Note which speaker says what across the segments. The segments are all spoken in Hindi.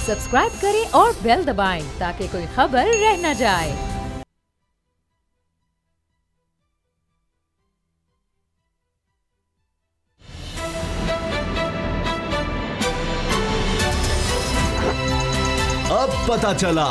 Speaker 1: सब्सक्राइब करें और बेल दबाएं ताकि कोई खबर रह न जाए।
Speaker 2: अब पता चला।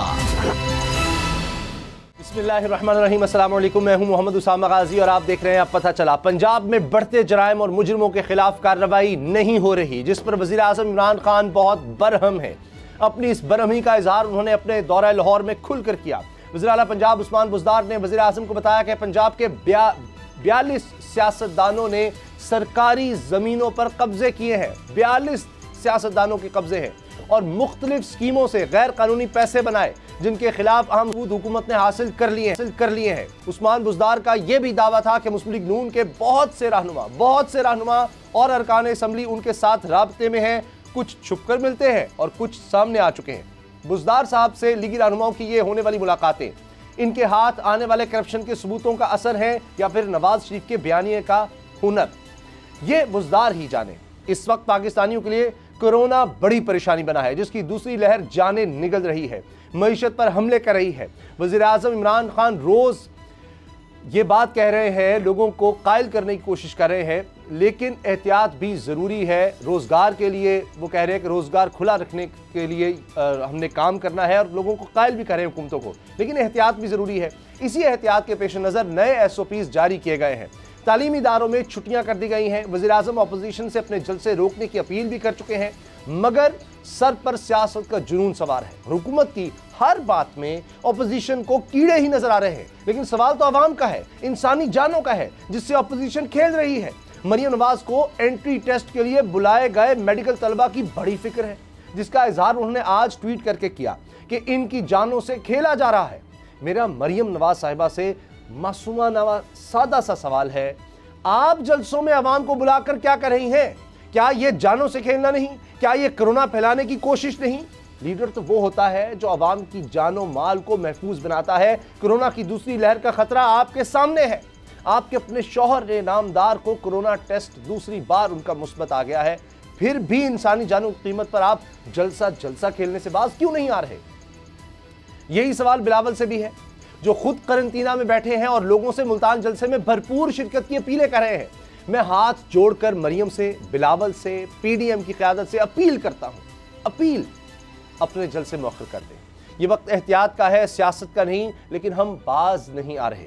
Speaker 3: बिस्मिल्लाहिर्रहमानिर्रहीम, अस्सलाम वालेकुम। मैं हूं मोहम्मद उसामा गाजी और आप देख रहे हैं अब पता चला। पंजाब में बढ़ते जराइम और मुजरिमों के खिलाफ कार्रवाई नहीं हो रही, जिस पर वज़ीर आज़म इमरान खान बहुत बरहम है। अपनी इस बरहमी का इजहार उन्होंने अपने दौरा लाहौर में खुलकर किया। वज़ीर आला पंजाब उस्मान बुज़दार ने वज़ीर आज़म को बताया कि पंजाब के 42 सियासतदानों ने सरकारी ज़मीनों पर कब्जे किए हैं। 42 सियासतदानों के कब्जे हैं और मुख्तलिफ स्कीमों से गैर कानूनी पैसे बनाए, जिनके खिलाफ अहम सबूत हुकूमत ने हासिल कर लिए हैं। उस्मान बुज़दार का यह भी दावा था कि मुस्लिम लीग नून के बहुत से रहनुमा और अरकान असम्बली उनके साथ राब्ते में हैं। कुछ छुपकर मिलते हैं और कुछ सामने आ चुके हैं। बुज़दार साहब से लीगी रहनुमाओं की ये होने वाली मुलाकातें इनके हाथ आने वाले करप्शन के सबूतों का असर है या फिर नवाज शरीफ के बयानिए का हुनर, ये बुज़दार ही जाने। इस वक्त पाकिस्तानियों के लिए कोरोना बड़ी परेशानी बना है, जिसकी दूसरी लहर जाने निगल रही है, मईशत पर हमले कर रही है। वज़ीर आज़म इमरान खान रोज ये बात कह रहे हैं, लोगों को कायल करने की कोशिश कर रहे हैं, लेकिन एहतियात भी ज़रूरी है। रोज़गार के लिए वो कह रहे हैं कि रोज़गार खुला रखने के लिए हमने काम करना है और लोगों को कायल भी कर रहे हैं हुकूमतों को, लेकिन एहतियात भी ज़रूरी है। इसी एहतियात के पेश नज़र नए SOPs जारी किए गए हैं। तालीमी इदारों में छुट्टियां कर दी गई हैं। वज़ीर आज़म अपोजिशन से अपने जलसे रोकने की अपील भी कर चुके हैं, मगर सर पर सियासत का जुनून सवार है। हुकूमत की हर बात में अपोजिशन को कीड़े ही नजर आ रहे हैं, लेकिन सवाल तो आवाम का है, इंसानी जानों का है, जिससे अपोजिशन खेल रही है। मरियम नवाज को एंट्री टेस्ट के लिए बुलाए गए मेडिकल तलबा की बड़ी फिक्र है, जिसका इजहार उन्होंने आज ट्वीट करके किया कि इनकी जानों से खेला जा रहा है। मेरा मरियम नवाज साहिबा से मासूमाना सादा सा सवाल है, आप जलसों में अवाम को बुलाकर क्या कर रही हैं? क्या ये जानों से खेलना नहीं? क्या ये कोरोना फैलाने की कोशिश नहीं? लीडर तो वो होता है जो अवाम की जानो माल को महफूज बनाता है। कोरोना की दूसरी लहर का खतरा आपके सामने है। आपके अपने शौहर ने नामदार को कोरोना टेस्ट दूसरी बार उनका मुस्बत आ गया है, फिर भी इंसानी जानों की कीमत पर आप जलसा खेलने से बाज क्यों नहीं आ रहे? यही सवाल बिलावल से भी है, जो खुद करंटीना में बैठे हैं और लोगों से मुल्तान जलसे में भरपूर शिरकत की अपीलें कर रहे हैं। मैं हाथ जोड़कर मरियम से, बिलावल से, PDM की क़यादत से अपील करता हूं, अपील अपने जलसे मौखर कर दें। ये वक्त एहतियात का है, सियासत का नहीं, लेकिन हम बाज नहीं आ रहे।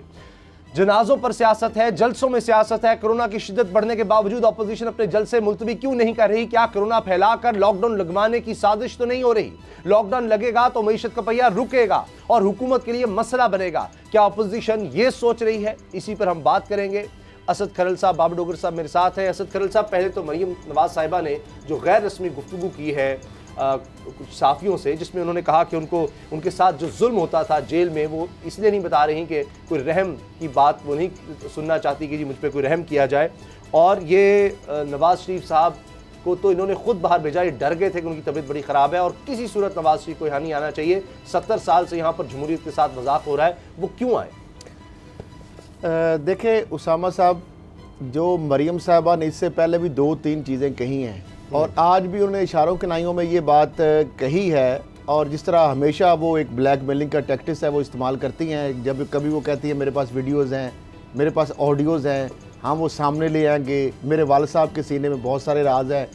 Speaker 3: जनाजों पर सियासत है, जलसों में सियासत है। कोरोना की शिद्दत बढ़ने के बावजूद अपोजिशन अपने जलसे मुलतवी क्यों नहीं कर रही? क्या कोरोना फैलाकर लॉकडाउन लगवाने की साजिश तो नहीं हो रही? लॉकडाउन लगेगा तो मईशत का पहिया रुकेगा और हुकूमत के लिए मसला बनेगा। क्या अपोजिशन ये सोच रही है? इसी पर हम बात करेंगे। असद खरल साहब, बाबर डोगर साहब मेरे साथ हैं। असद खरल साहब, पहले तो मरियम नवाज साहिबा ने जो गैर रस्मी गुफ्तगू की है कुछ साफियों से, जिसमें उन्होंने कहा कि उनके साथ जो जुल्म होता था जेल में, वो इसलिए नहीं बता रही कि कोई रहम की बात वो नहीं सुनना चाहती कि जी मुझ पर कोई रहम किया जाए। और ये नवाज शरीफ साहब को तो इन्होंने खुद बाहर भेजा, ये डर गए थे कि उनकी तबीयत बड़ी ख़राब है और किसी सूरत नवाज शरीफ को यहाँ नहीं आना चाहिए। 70 साल से यहाँ पर जमहूरियत के साथ मजाक हो रहा है, वो क्यों आए?
Speaker 4: देखें उसामा साहब, जो मरियम साहबा ने इससे पहले भी 2-3 चीज़ें कही हैं और आज भी उन्होंने इशारों कनाइयों में ये बात कही है, और जिस तरह हमेशा वो एक ब्लैकमेलिंग का टैक्टिस है वो इस्तेमाल करती हैं। जब कभी वो कहती है मेरे पास वीडियोज़ हैं, मेरे पास ऑडियोज़ हैं, हम वो सामने ले आएंगे, मेरे वालिद साहब के सीने में बहुत सारे राज हैं,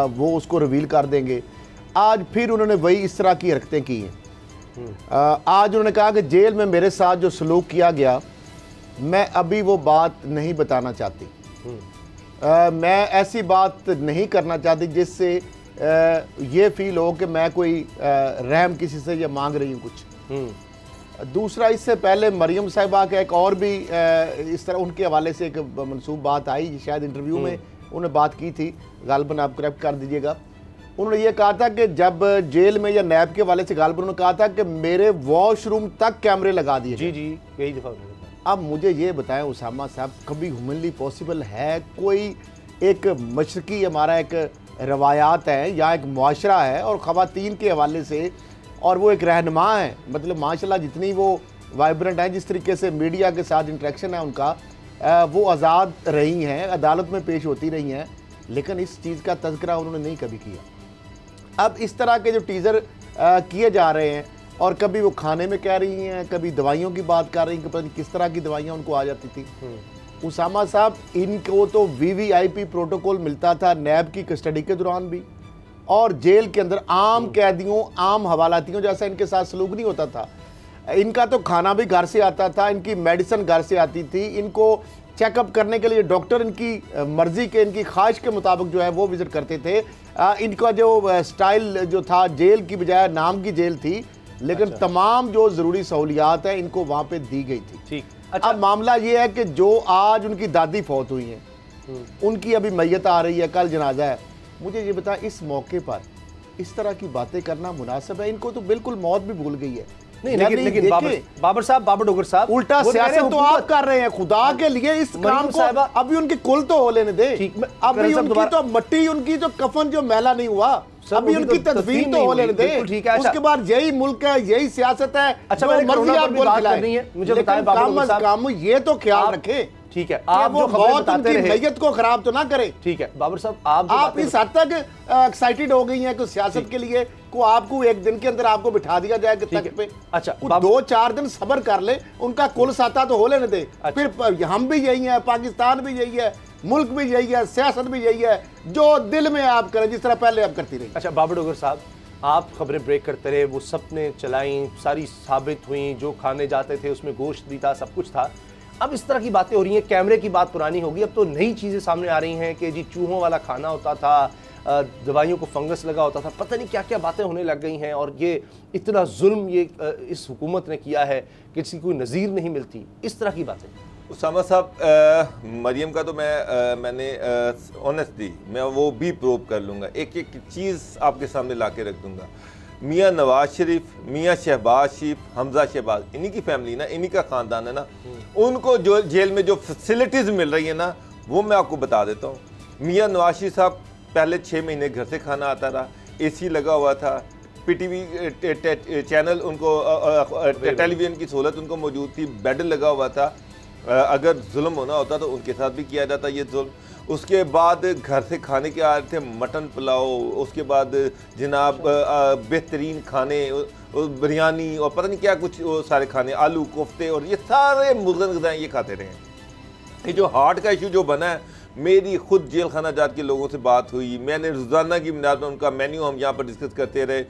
Speaker 4: वो उसको रिवील कर देंगे। आज फिर उन्होंने वही इस तरह की हरकतें की हैं। आज उन्होंने कहा कि जेल में मेरे साथ जो सलूक किया गया, मैं अभी वो बात नहीं बताना चाहती। मैं ऐसी बात नहीं करना चाहती जिससे ये फील हो कि मैं कोई रहम किसी से ये मांग रही हूँ कुछ। दूसरा, इससे पहले मरियम साहिबा का एक और भी इस तरह उनके हवाले से एक मनसूब बात आई, शायद इंटरव्यू में उन्होंने बात की थी, गालिबन आप करेक्ट कर दीजिएगा। उन्होंने ये कहा था कि जब जेल में या नैब के हवाले से गालिबन उन्होंने कहा था कि मेरे वॉशरूम तक कैमरे लगा दिए।
Speaker 3: जी कई दफ़ा।
Speaker 4: अब मुझे ये बताएं उसामा साहब, कभी ह्यूमनली पॉसिबल है कोई एक मशरकी हमारा एक रवायात है या एक मुआशरा है और ख़वातीन के हवाले से, और वो एक रहनुमा है, मतलब माशाल्लाह जितनी वो वाइब्रेंट है, जिस तरीके से मीडिया के साथ इंटरेक्शन है उनका, वो आज़ाद रही हैं, अदालत में पेश होती रही हैं, लेकिन इस चीज़ का तज़किरा उन्होंने नहीं कभी किया। अब इस तरह के जो टीज़र किए जा रहे हैं, और कभी वो खाने में कह रही हैं, कभी दवाइयों की बात कर रही हैं कि पता नहीं किस तरह की दवाइयाँ उनको आ जाती थी। उसामा साहब, इनको तो VVIP प्रोटोकॉल मिलता था नैब की कस्टडी के दौरान भी, और जेल के अंदर आम कैदियों, आम हवालातियों जैसा इनके साथ सलूक नहीं होता था। इनका तो खाना भी घर से आता था, इनकी मेडिसिन घर से आती थी, इनको चेकअप करने के लिए डॉक्टर इनकी मर्जी के, इनकी ख्वाहिश के मुताबिक जो है वो विजिट करते थे। इनका जो स्टाइल जो था, जेल की बजाय नाम की जेल थी, लेकिन तमाम जो ज़रूरी सहूलियात है इनको वहाँ पे दी गई थी।
Speaker 3: ठीक। अच्छा,
Speaker 4: अब मामला ये है कि जो आज उनकी दादी फौत हुई हैं, उनकी अभी मैयत आ रही है, कल जनाजा है। मुझे ये बता, इस मौके पर इस तरह की बातें करना मुनासिब है? इनको तो बिल्कुल मौत भी भूल गई है।
Speaker 3: नहीं, लेकिन बाबर साहब, बाबर डोगर साहब,
Speaker 4: उल्टा सियासत तो आप कर रहे हैं। खुदा के लिए इस काम को अभी उनकी कुल तो हो लेने दे। अभी उनकी तो मट्टी, उनकी तो कफन जो मैला नहीं हुआ, अभी उनकी तदफीन तो हो लेने दे। उसके बाद यही मुल्क है, यही सियासत है।
Speaker 3: अच्छा, मर्जी आप मुझे बताएं,
Speaker 4: काम ये तो ख्याल रखे,
Speaker 3: ठीक है, आप जो खबरें बताते रहे,
Speaker 4: मैयत को खराब तो ना करे।
Speaker 3: ठीक है बाबर साहब,
Speaker 4: आप इस हद तक एक्साइटेड हो गई हैं कि सियासत के लिए को आपको एक दिन के अंदर आपको बिठा दिया जाए तक पे।
Speaker 3: अच्छा,
Speaker 4: 2-4 दिन सब्र कर ले, उनका कुल साता तो हो लेने दे। फिर हम भी यही हैं, पाकिस्तान भी यही है, मुल्क भी यही है, सियासत भी यही है, जो दिल में आप करें जिस तरह पहले आप करती रही।
Speaker 3: अच्छा बाबर डोगर साहब, आप खबरें ब्रेक करते रहे, वो सपने चलाई, सारी साबित हुई, जो खाने जाते थे उसमें गोश्त भी था, सब कुछ था। अब इस तरह की बातें हो रही हैं, कैमरे की बात पुरानी होगी, अब तो नई चीज़ें सामने आ रही हैं कि जी चूहों वाला खाना होता था, दवाइयों को फंगस लगा होता था, पता नहीं क्या क्या बातें होने लग गई हैं, और ये इतना जुल्म ये इस हुकूमत ने किया है कि किसी कोई नज़ीर नहीं मिलती, इस तरह की बातें।
Speaker 2: उसामा साहब, मरियम का तो मैंने ऑनेस्टली मैं वो भी प्रूव कर लूँगा, एक एक चीज़ आपके सामने ला के रख दूँगा। मियाँ नवाज शरीफ, मियाँ शहबाज शरीफ, हमजा शहबाज, इन्हीं की फैमिली ना, इन्हीं का ख़ानदान है ना, उनको जो जेल में जो फैसिलिटीज़ मिल रही है ना, वो मैं आपको बता देता हूँ। मियाँ नवाज शरीफ साहब पहले 6 महीने घर से खाना आता रहा, AC लगा हुआ था, PTV चैनल उनको, टेलीविज़न की सहूलत उनको मौजूद थी, बेड लगा हुआ था। अगर जुल्म होना होता तो उनके साथ भी किया जाता ये जुल्म। उसके बाद घर से खाने के आ रहे थे, मटन पुलाव, उसके बाद जनाब बेहतरीन खाने, बिरयानी और पता नहीं क्या कुछ वो सारे खाने, आलू कोफ्ते, और ये सारे मुग़न ग़िज़ाएँ ये खाते रहे। ये जो हार्ट का इशू जो बना है, मेरी खुद जेल खाना जात के लोगों से बात हुई, मैंने रोज़ाना की बुनियाद पर उनका मेन्यू हम यहाँ पर डिस्कस करते रहे।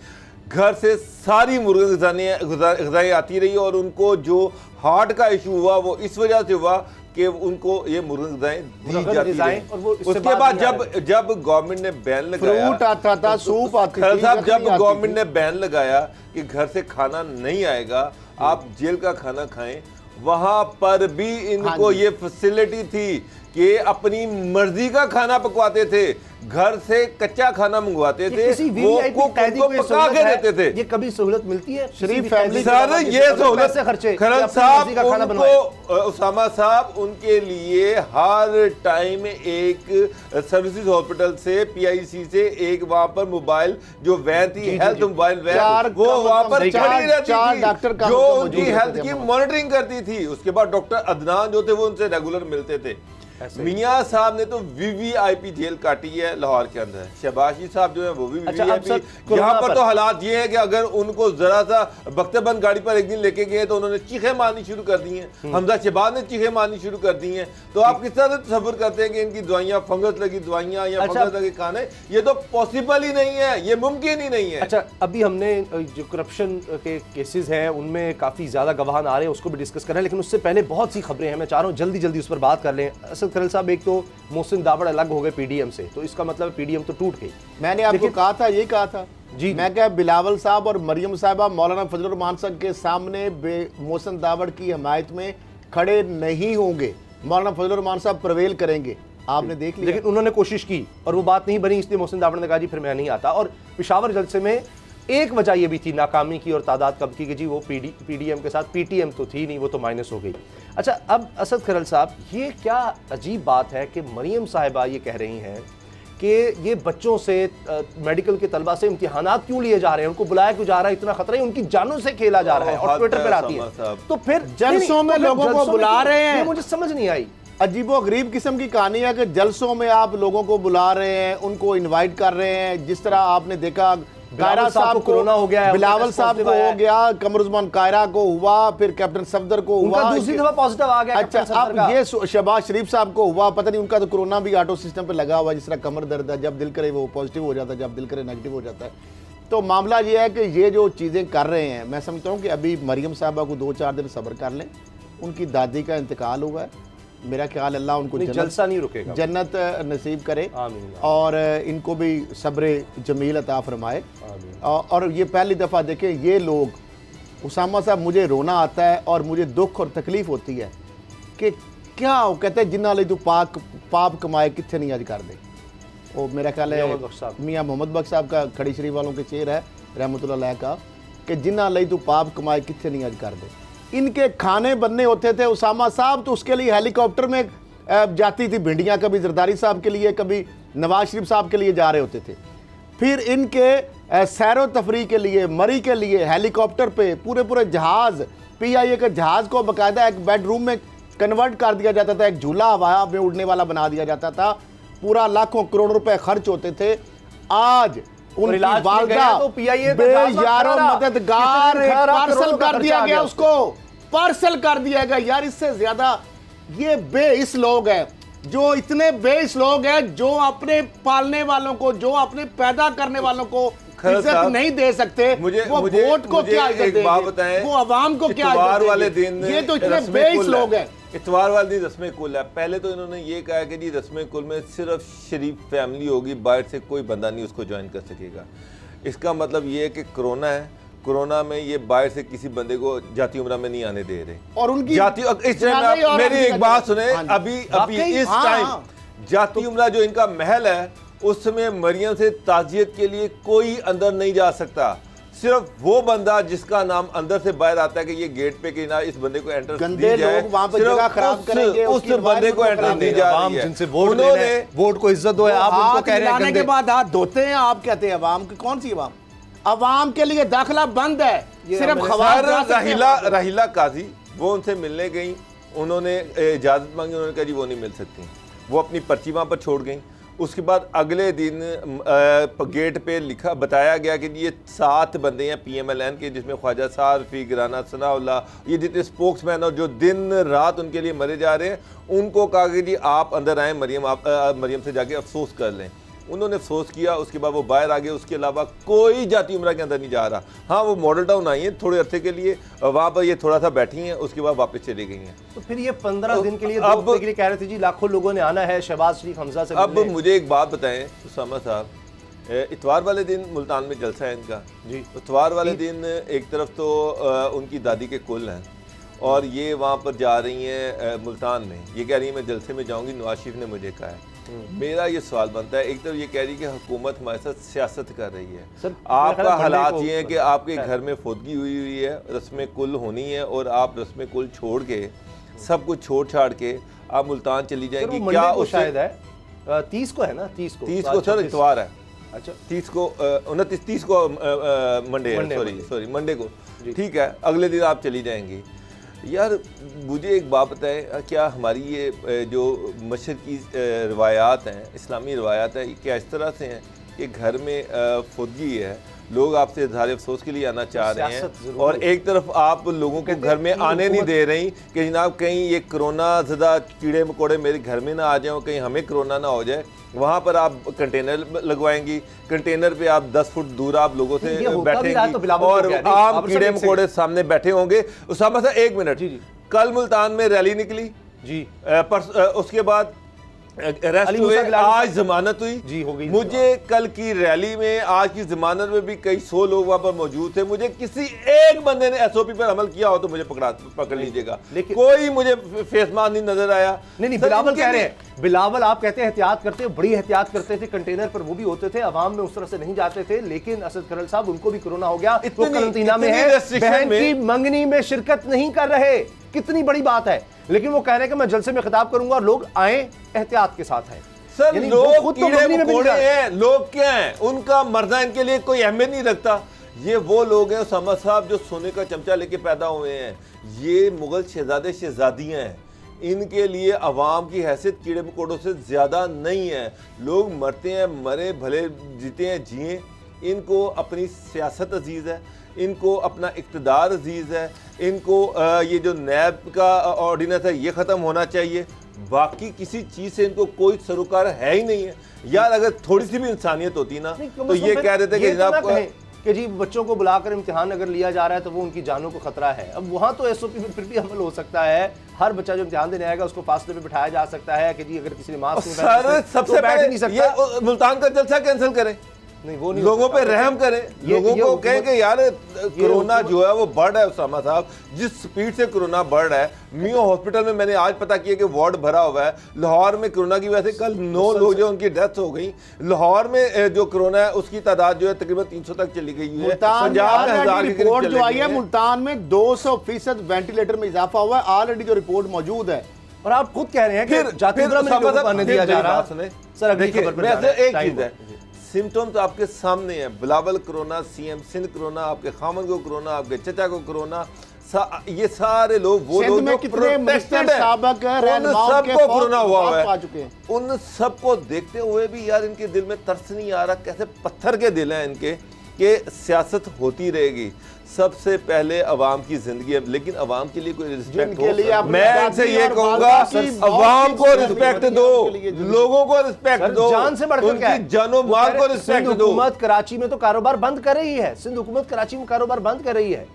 Speaker 2: घर से सारी मुर्गी ग़िज़ाएँ आती रही, और उनको जो हार्ट का इशू हुआ वो इस वजह से हुआ कि उनको ये मुर्गी ग़िज़ाएँ दी जाती रही। उसके बाद जब गवर्नमेंट ने बैन लगाया,
Speaker 4: फ्रूट आता था, सूप आती थी,
Speaker 2: साहब जब गवर्नमेंट ने बैन लगाया कि घर से खाना नहीं आएगा, आप जेल का खाना खाएं, वहां पर भी इनको ये फैसिलिटी थी कि अपनी मर्जी का खाना पकवाते थे, घर से कच्चा खाना मंगवाते थे, वो कुक को पका के देते थे।
Speaker 3: ये कभी सहूलत मिलती है
Speaker 4: शरीफ फैमिली
Speaker 2: सर? ये सहूलत
Speaker 3: खर्चे
Speaker 2: खरल साहब उनको, उसामा साहब उनके लिए हर टाइम एक सर्विसेज हॉस्पिटल से, PIC से एक वहां पर मोबाइल जो वैन थी, हेल्थ मोबाइल वैन, वो वहां पर खड़ी रहती थी, जो उनकी हेल्थ की मॉनिटरिंग करती थी। उसके बाद डॉक्टर अदनान जो थे वो उनसे रेगुलर मिलते थे। मियाँ साहब ने तो VVIP जेल काटी है लाहौर के अंदर, शहबाज साहब जो है वो भी VVIP। यहाँ पर तो हालात ये है कि अगर उनको जरा सा बख्तेबंद गाड़ी पर एक दिन लेके गए तो उन्होंने चीखें मारनी शुरू कर दी हैं, हमजा शहबाज ने चीखें मारनी शुरू कर दी हैं। तो आप किस तरह से तसव्वुर करते हैं कि इनकी दवाइयाँ, फंगस लगी दवाइयाँ या फंगस लगे खाने, ये तो पॉसिबल ही नहीं है, ये मुमकिन ही नहीं है।
Speaker 3: अच्छा, अभी हमने जो करप्शन के केसेस हैं उनमें काफ़ी ज़्यादा गवाह आ रहे हैं, उसको भी डिस्कस कर रहे हैं, लेकिन उससे पहले बहुत सी खबरें हैं, मैं चाह रहा हूँ जल्दी जल्दी उस पर बात कर लें। असद खरल साहब, एक तो मोहसिन दावड़ अलग हो गए PDM से, तो इसका मतलब PDM तो टूट गई।
Speaker 4: मैंने आपको कहा था, ये कहा था जी, मैं क्या बिलावल साहब और मरियम साहबा मौलाना फजलुर रहमान साहब के सामने मोहसिन दावड़ की हमायत में खड़े नहीं होंगे, मौलाना फजलुर रहमान साहब प्रवेल करेंगे, आपने देख लिया। लेकिन
Speaker 3: उन्होंने कोशिश की और वो बात नहीं बनी, इसलिए मोहसिन दावड़ ने कहा जी फिर मैं नहीं आता। और पेशावर जलसे में एक वजह ये भी थी नाकामी की और तादाद कम की कि जी वो PDM के साथ PTM तो थी नहीं, वो तो माइनस हो गई। अच्छा, अब असद खरल साहब, ये क्या अजीब बात है कि मरियम साहिबा ये कह रही हैं कि ये बच्चों से, मेडिकल के तलबा से इम्तिहानात क्यों लिए जा रहे हैं, उनको बुलाया क्यों जा रहा है, इतना खतरा है, उनकी जानों से खेला जा रहा है, और ट्विटर पर आती है। तो फिर
Speaker 4: जलसों में लोगों को बुला रहे हैं,
Speaker 3: मुझे समझ नहीं आई।
Speaker 4: अजीबो गरीब किस्म की कहानी है कि जलसों में आप लोगों को बुला रहे हैं, उनको इनवाइट कर रहे हैं। जिस तरह आपने देखा कायरा साहब को
Speaker 3: कोरोना हो गया है,
Speaker 4: बिलावल साहब को हो गया, कमरुज़मान कायरा को हुआ, फिर कैप्टन सफदर को हुआ,
Speaker 3: दूसरी दफा पॉजिटिव आ गया।
Speaker 4: अच्छा, अब ये शहबाज शरीफ साहब को हुआ, पता नहीं उनका तो कोरोना भी ऑटो सिस्टम पे लगा हुआ, जिस तरह कमर दर्द है, जब दिल करे वो पॉजिटिव हो जाता है, जब दिल करे नेगेटिव हो जाता है। तो मामला ये है कि ये जो चीज़ें कर रहे हैं, मैं समझता हूँ कि अभी मरियम साहबा को 2-4 दिन सब्र कर लें। उनकी दादी का इंतकाल हुआ है, मेरा ख्याल अल्लाह उनको
Speaker 3: जलसा नहीं रुकेगा,
Speaker 4: जन्नत नसीब करे,
Speaker 3: आमीन।
Speaker 4: और इनको भी सब्र जमील अता फरमाए। और ये पहली दफ़ा देखें, ये लोग, उसामा साहब, मुझे रोना आता है और मुझे दुख और तकलीफ होती है कि क्या वो कहते हैं जिन्ना ले तू पाप कमाए कितने नहीं आज कर दे। वो मेरा ख्याल है मियाँ मोहम्मद बख्श साहब का खड़ी शरीफ वालों के चेयर है रहमतुल्लाह अलैह का, कि जिन्ना ले तू पाप कमाए कितने नहीं आज कर दे। इनके खाने बनने होते थे, उसामा साहब तो उसके लिए हेलीकॉप्टर में जाती थी भिंडियाँ, कभी जरदारी साहब के लिए, कभी नवाज शरीफ साहब के लिए जा रहे होते थे। फिर इनके सैरो तफरी के लिए, मरी के लिए हेलीकॉप्टर पे पूरे जहाज़, PIA के जहाज़ को बाकायदा एक बेडरूम में कन्वर्ट कर दिया जाता था, एक झूला हवा में उड़ने वाला बना दिया जाता था, पूरा लाखों करोड़ रुपए खर्च होते थे। आज उनकी वालदा
Speaker 3: तो
Speaker 4: बेयारो मददगार पार्सल कर दिया गया, उसको पार्सल कर दिया गया। यार इससे ज्यादा ये बेइस लोग हैं, जो इतने बेइस लोग हैं, जो अपने पालने वालों को, जो अपने पैदा करने वालों को इज्जत नहीं दे सकते। वो वोट को क्या इज्जत देंगे, वो अवाम को क्या इज्जत देंगे। ये तो इतने बेइस लोग हैं।
Speaker 2: इतवार वाले दिन रस्म कुल है। पहले तो इन्होंने ये कहा कि जी रस्म कुल में सिर्फ शरीफ फैमिली होगी, बाहर से कोई बंदा नहीं उसको ज्वाइन कर सकेगा। इसका मतलब ये है कि कोरोना है, कोरोना में ये बाहर से किसी बंदे को जाती उम्र में नहीं आने दे रहे।
Speaker 4: और उनकी
Speaker 2: जाती मेरी एक बात सुने, अभी इस टाइम जाती उम्र जो इनका महल है, उसमें मरियम से ताजियत के लिए कोई अंदर नहीं जा सकता। सिर्फ वो बंदा जिसका नाम अंदर से बाहर आता है कि ये गेट पे कि ना इस बंदे को एंटर दी जाए, उस बंदे को एंटर दी जा रही है।
Speaker 3: जिनसे वोट को इज्जत दो, आप उनको कह रहे हैं
Speaker 4: के बाद हाथ धोते हैं। आप कहते हैं अवाम की, कौन सी अवाम? अवाम के लिए दाखिला बंद है, सिर्फ
Speaker 2: राहिला काजी वो उनसे मिलने गई, उन्होंने इजाजत मांगी, उन्होंने कहा जी वो नहीं मिल सकती, वो अपनी पर्ची वहां पर छोड़ गई। उसके बाद अगले दिन गेट पे लिखा बताया गया कि ये 7 बंदे हैं PMLN के, जिसमें ख्वाजा सारफी, गिराना, सनाउल्ला, ये जितने स्पोक्समैन और जो दिन रात उनके लिए मरे जा रहे हैं, उनको कहा कि जी आप अंदर आएँ, मरियम से जाके अफसोस कर लें। उन्होंने अफसोस किया, उसके बाद वो बाहर आ गए। उसके अलावा कोई जाती उम्र के अंदर नहीं जा रहा। हाँ, वो मॉडल टाउन आई है थोड़े अरसे के लिए, वहाँ पर ये थोड़ा सा बैठी हैं, उसके बाद वापस चली गई हैं।
Speaker 3: तो फिर ये 15 दिन के लिए कह रहे थे जी लाखों लोगों ने आना है शहबाज शरीफ हमजा से।
Speaker 2: अब मुझे एक बात बताएं उसामा साहब, इतवार वाले दिन मुल्तान में जलसा है इनका जी। इतवार वाले दिन एक तरफ तो उनकी दादी के कुल हैं और ये वहाँ पर जा रही हैं मुल्तान में, ये कह रही है मैं जलसे में जाऊँगी, नवाज शरीफ ने मुझे कहा है। मेरा ये सवाल बनता है, एक तरफ ये कह रही है कि हुकूमत हमारे साथ सियासत कर रही है, आपका हालात ये है कि आपके घर में फौदगी हुई है, रस्म कुल होनी है और आप रस्म कुल छोड़ के सब कुछ छोड़ छाड़ के आप मुल्तान चली जाएंगी। क्या उस
Speaker 3: शायद है 30 को है ना, 30
Speaker 2: को सर इतवार है।
Speaker 3: अच्छा
Speaker 2: 30 को 29 को मंडे है, सॉरी मंडे को, ठीक है, अगले दिन आप चली जाएंगी। यार मुझे एक बात बताएं, क्या हमारी ये जो मशरकी रवायात हैं, इस्लामी रवायात हैं, क्या इस तरह से हैं कि घर में फौजी है, लोग आपसे इज़हार अफसोस के लिए आना चाह रहे हैं और एक तरफ आप लोगों को घर में आने नहीं दे रही कि जनाब कहीं ये कोरोना ज़दा कीड़े मकोड़े मेरे घर में ना आ जाएं, कहीं हमें कोरोना ना हो जाए। वहाँ पर आप कंटेनर लगवाएंगी, कंटेनर पे आप 10 फुट दूर आप लोगों से बैठेंगी और आम कीड़े मकोड़े सामने बैठे होंगे। उसामा साहब 1 मिनट, कल मुल्तान में रैली निकली जी, उसके बाद अरेस्ट हुए, आज जमानत हुई जी, हो गई। मुझे कल की रैली में, आज की जमानत में भी कई 100 लोग वहां पर मौजूद थे। मुझे किसी एक बंदे ने SOP पर अमल किया हो तो मुझे पकड़ लीजिएगा, लेकिन कोई मुझे फेस मास्क नहीं नजर आया।
Speaker 3: नहीं बिलावल कह रहे हैं, बिलावल आप कहते हैं एहतियात करते हैं, बड़ी एहतियात करते थे, कंटेनर पर वो भी होते थे, अवाम में उस तरह से नहीं जाते थे, लेकिन असद करल साहब उनको भी कोरोना हो गया, वो करंटीना में है, बहन की मंगनी में शिरकत नहीं कर रहे। कितनी बड़ी बात है, लेकिन वो कह रहे हैं कि मैं जलसे में खिताब करूंगा और लोग आए एहतियात के साथ हैं।
Speaker 2: सर लोग कीड़े मकोड़े हैं, लोग क्या हैं, उनका मरना इनके लिए कोई अहमियत नहीं रखता। ये वो लोग हैं उसामा साहब जो सोने का चमचा लेके पैदा हुए हैं, ये मुगल शहजादे शहजादियां हैं, इनके लिए अवाम की हैसियत कीड़े मकोड़ों से ज्यादा नहीं है। लोग मरते हैं, मरे भले, जीते हैं जिए, इनको अपनी सियासत अजीज़ है, इनको अपना इक़्तिदार अजीज़ है, इनको ये जो नैब का ऑर्डिनेंस है ये ख़त्म होना चाहिए। बाकी किसी चीज़ से इनको कोई सरोकार है ही नहीं है। यार अगर थोड़ी सी भी इंसानियत होती ना तो ये कह देते कि जनाब
Speaker 3: कि जी बच्चों को बुलाकर इम्तिहान अगर लिया जा रहा है तो वो उनकी जानों को खतरा है। अब वहाँ तो एसओपी में फिर भी अमल हो सकता है, हर बच्चा जो इम्तिहान देने आएगा उसको फासले पे बिठाया जा सकता है कि जी अगर किसी ने मास्क नहीं पहना
Speaker 2: सबसे पहले ये मुल्तान का जलसा कैंसिल करें,
Speaker 3: नहीं वो नहीं,
Speaker 2: लोगों पे रहम करें, लोगों को कहें कि यार कोरोना जो है वो बढ़ रहा है। उसामा साहब, जिस स्पीड से कोरोना बढ़ रहा है, मियो हॉस्पिटल में मैंने आज पता किया कि वार्ड भरा हुआ है। लाहौर में कोरोना की वजह से कल 9 लोग जो उनकी डेथ हो गई। लाहौर में जो कोरोना है उसकी तादाद जो है तकरीबन 300 तक चली गई है। पंजाब में 1000 की
Speaker 4: रिपोर्ट जो आई है, मुल्तान में 200% वेंटिलेटर में इजाफा हुआ है, ऑलरेडी जो रिपोर्ट मौजूद है।
Speaker 3: और आप खुद कह रहे हैं कि जातिगुरु में दिया जा रहा है। सर अगली खबर पर
Speaker 2: एक चीज है, सिम्टम्स आपके सामने है। Bilawal corona, CM Sindh corona, आपके खामन को कोरोना, आपके चचा को कोरोना, ये सारे लोग वो लोग जो प्रोटेक्टेड है, सबको कोरोना हुआ है। उन सबको देखते हुए भी यार इनके दिल में तरस नहीं आ रहा, कैसे पत्थर के दिल हैं इनके कि सियासत होती रहेगी। सबसे पहले अवाम की जिंदगी है, लेकिन अवाम के लिए कोई रिस्पेक्ट हो। मैं इनसे ये कहूंगा अवाम को रिस्पेक्ट दो, लोगों को रिस्पेक्ट दो,
Speaker 3: जान से बढ़कर क्या है,
Speaker 2: जानो माल को रिस्पेक्ट दो।
Speaker 3: हुकूमत कराची में तो कारोबार बंद कर रही है, सिंध हुकूमत कराची में कारोबार बंद कर रही है,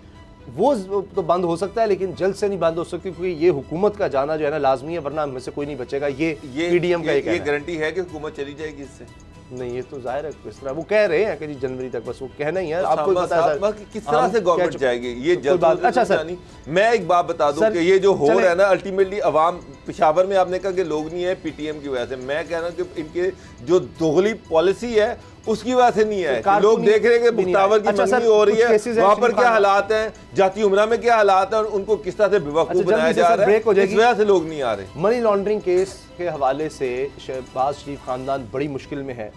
Speaker 3: वो तो बंद हो सकता है लेकिन जल्द से नहीं बंद हो सकती, क्योंकि ये हुकूमत का जाना जो है ना लाजमी है, वरना हम में से कोई नहीं बचेगा। ये पीडीएम का
Speaker 2: ये गारंटी है कि हुकूमत चली जाएगी इससे?
Speaker 3: नहीं, ये तो जाहिर है किस तरह वो कह रहे हैं कि जी जनवरी तक, बस वो कहना ही है। आपको पता है
Speaker 2: किस तरह से गवर्नमेंट जाएगी ये जल्द।
Speaker 3: अच्छा सर,
Speaker 2: मैं एक बात बता दूं कि ये जो हो रहा है ना, अल्टीमेटली अवाम, पेशावर में आपने कहा कि लोग नहीं है पीटीएम की वजह से, मैं कह रहा हूं कि इनके जो दोगली पॉलिसी है उसकी वजह से नहीं है। लोग देख रहे हैं कि मुख्तावर की मंगनी हो रही है, वहां पर क्या हालात हैं, जाती उमरा में क्या हालात है, और उनको किस तरह से बेवकूफ बनाया जा रहा है, इस वजह से लोग नहीं आ रहे।
Speaker 3: मनी लॉन्ड्रिंग केस के हवाले से शहबाज शरीफ खानदान बड़ी मुश्किल में है।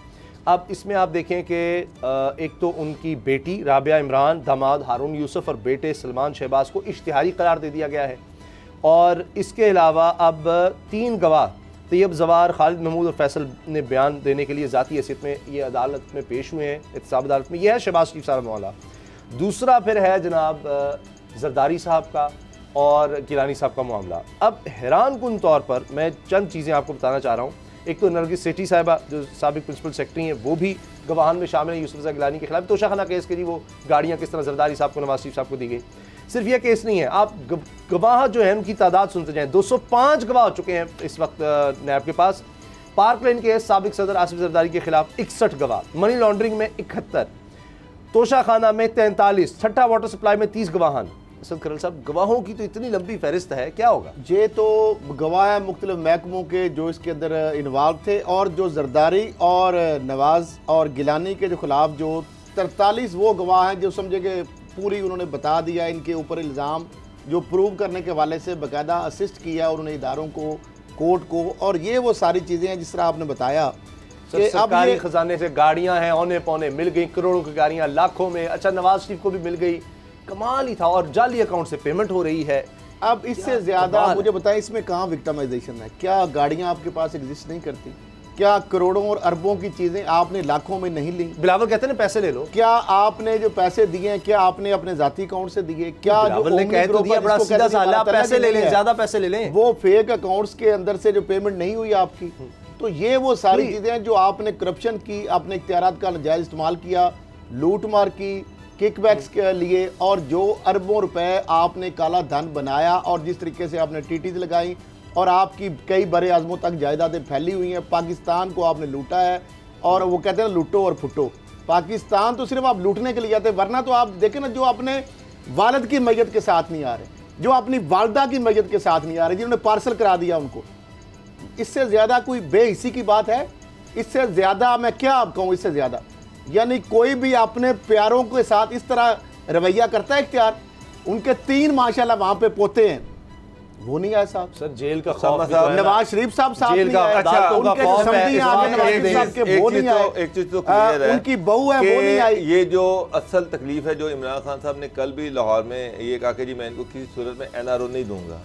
Speaker 3: अब इसमें आप देखें कि एक तो उनकी बेटी राबिया इमरान, दामाद हारून यूसुफ और बेटे सलमान शहबाज को इश्तिहारी करार दे दिया गया है। और इसके अलावा अब 3 गवाह तैयब जवार, खालिद महमूद और फैसल ने बयान देने के लिए ज़ाती हैसियत में ये अदालत में पेश हुए हैं, एहतसाब अदालत में। यह है शहबाज शरीफ साहब मामला। दूसरा फिर है जनाब जरदारी साहब का और गिलानी साहब का मामला। अब हैरान कुन तौर पर मैं चंद चीज़ें आपको बताना चाह रहा हूँ। एक तो नरगिस सेठी साहिबा जो साबिक प्रिंसिपल सेक्रेटरी हैं, वो भी गवाहान में शामिल है यूसुफ रज़ा गिलानी के खिलाफ। तोशाखाना केस के लिए वो गाड़ियाँ किस तरह जरदारी साहब को, नवाज शरीफ साहब को दी गई। सिर्फ यह केस नहीं है, आप गवाह जो है उनकी तादाद सुनते जाएं। 205 गवाह हो चुके हैं इस वक्त नैब के पास। पार्क लेन केस साबिक सदर आसिफ जरदारी के खिलाफ 61 गवाह, मनी लॉन्ड्रिंग में 71, तोशाखाना में 43, छठा वाटर सप्लाई में 30 गवाहान। खरल साहब, गवाहों की तो इतनी लंबी फहरिस्त है, क्या होगा?
Speaker 4: ये तो गवाह है मुख्तलिफ महकमों के जो इसके अंदर इन्वॉल्व थे, और जो जरदारी और नवाज और गिलानी के जो खिलाफ जो 43 वो गवाह हैं जो समझे कि पूरी उन्होंने बता दिया, इनके ऊपर इल्ज़ाम जो प्रूव करने के वाले से बाकायदा असिस्ट किया उन्होंने इदारों को, कोर्ट को, और ये वो सारी चीज़ें हैं जिस तरह आपने बताया
Speaker 3: कि सरकारी खजाने से गाड़ियाँ हैं औने पौने मिल गई, करोड़ों की गाड़ियाँ, लाखों में। अच्छा, नवाज शरीफ को भी मिल गई, कमाल ही था, और जाली अकाउंट से पेमेंट हो रही है।
Speaker 4: अब इससे ज़्यादा मुझे बताएं इसमें कहाँ विक्टिमाइजेशन है? क्या गाड़ियाँ आपके पास एग्जिस्ट नहीं करती? क्या करोड़ों और अरबों की चीजें आपने लाखों में नहीं ली?
Speaker 3: बिलावल कहते हैं पैसे ले लो।
Speaker 4: क्या आपने जो पैसे दिए हैं क्या आपने अपने जाती अकाउंट से दिए? क्या जो
Speaker 3: पैसे ले लें, ज्यादा पैसे ले लें,
Speaker 4: वो फेक अकाउंट्स के अंदर से जो पेमेंट नहीं हुई आपकी? तो ये वो सारी चीजें जो आपने करप्शन की, आपने इख्तियारात का नाजायज इस्तेमाल किया, लूट मार की, किकबैक्स के लिए, और जो अरबों रुपए आपने काला धन बनाया, और जिस तरीके से आपने टीटीज लगाई और आपकी कई बड़े आजमों तक जायदादें फैली हुई हैं, पाकिस्तान को आपने लूटा है। और वो कहते हैं लूटो और फुटो, पाकिस्तान तो सिर्फ आप लूटने के लिए जाते, वरना तो आप देखें ना, जो अपने वालिद की मैयत के साथ नहीं आ रहे, जो अपनी वालदा की मैयत के साथ नहीं आ रहे, जिन्होंने पार्सल करा दिया उनको, इससे ज़्यादा कोई बेहिसी की बात है? इससे ज़्यादा मैं क्या आप कहूँ, इससे ज़्यादा यानी कोई भी अपने प्यारों के साथ इस तरह रवैया करता है इख्तियार? उनके 3 माशाल्लाह वहाँ पे पोते हैं, वो नहीं आया साहब।
Speaker 3: सर जेल का खौफ,
Speaker 4: नवाज शरीफ साहब
Speaker 3: जेल का,
Speaker 4: अच्छा उनके जो समझी आगे नवाज शरीफ साहब के वो नहीं आए,
Speaker 2: एक चीज तो क्लियर है,
Speaker 4: उनकी बहू है वो नहीं आई।
Speaker 2: ये जो असल तकलीफ है, जो इमरान खान साहब ने कल भी लाहौर में ये कहा कि जी मैं इनको किसी सूरत में एनआरओ नहीं दूंगा।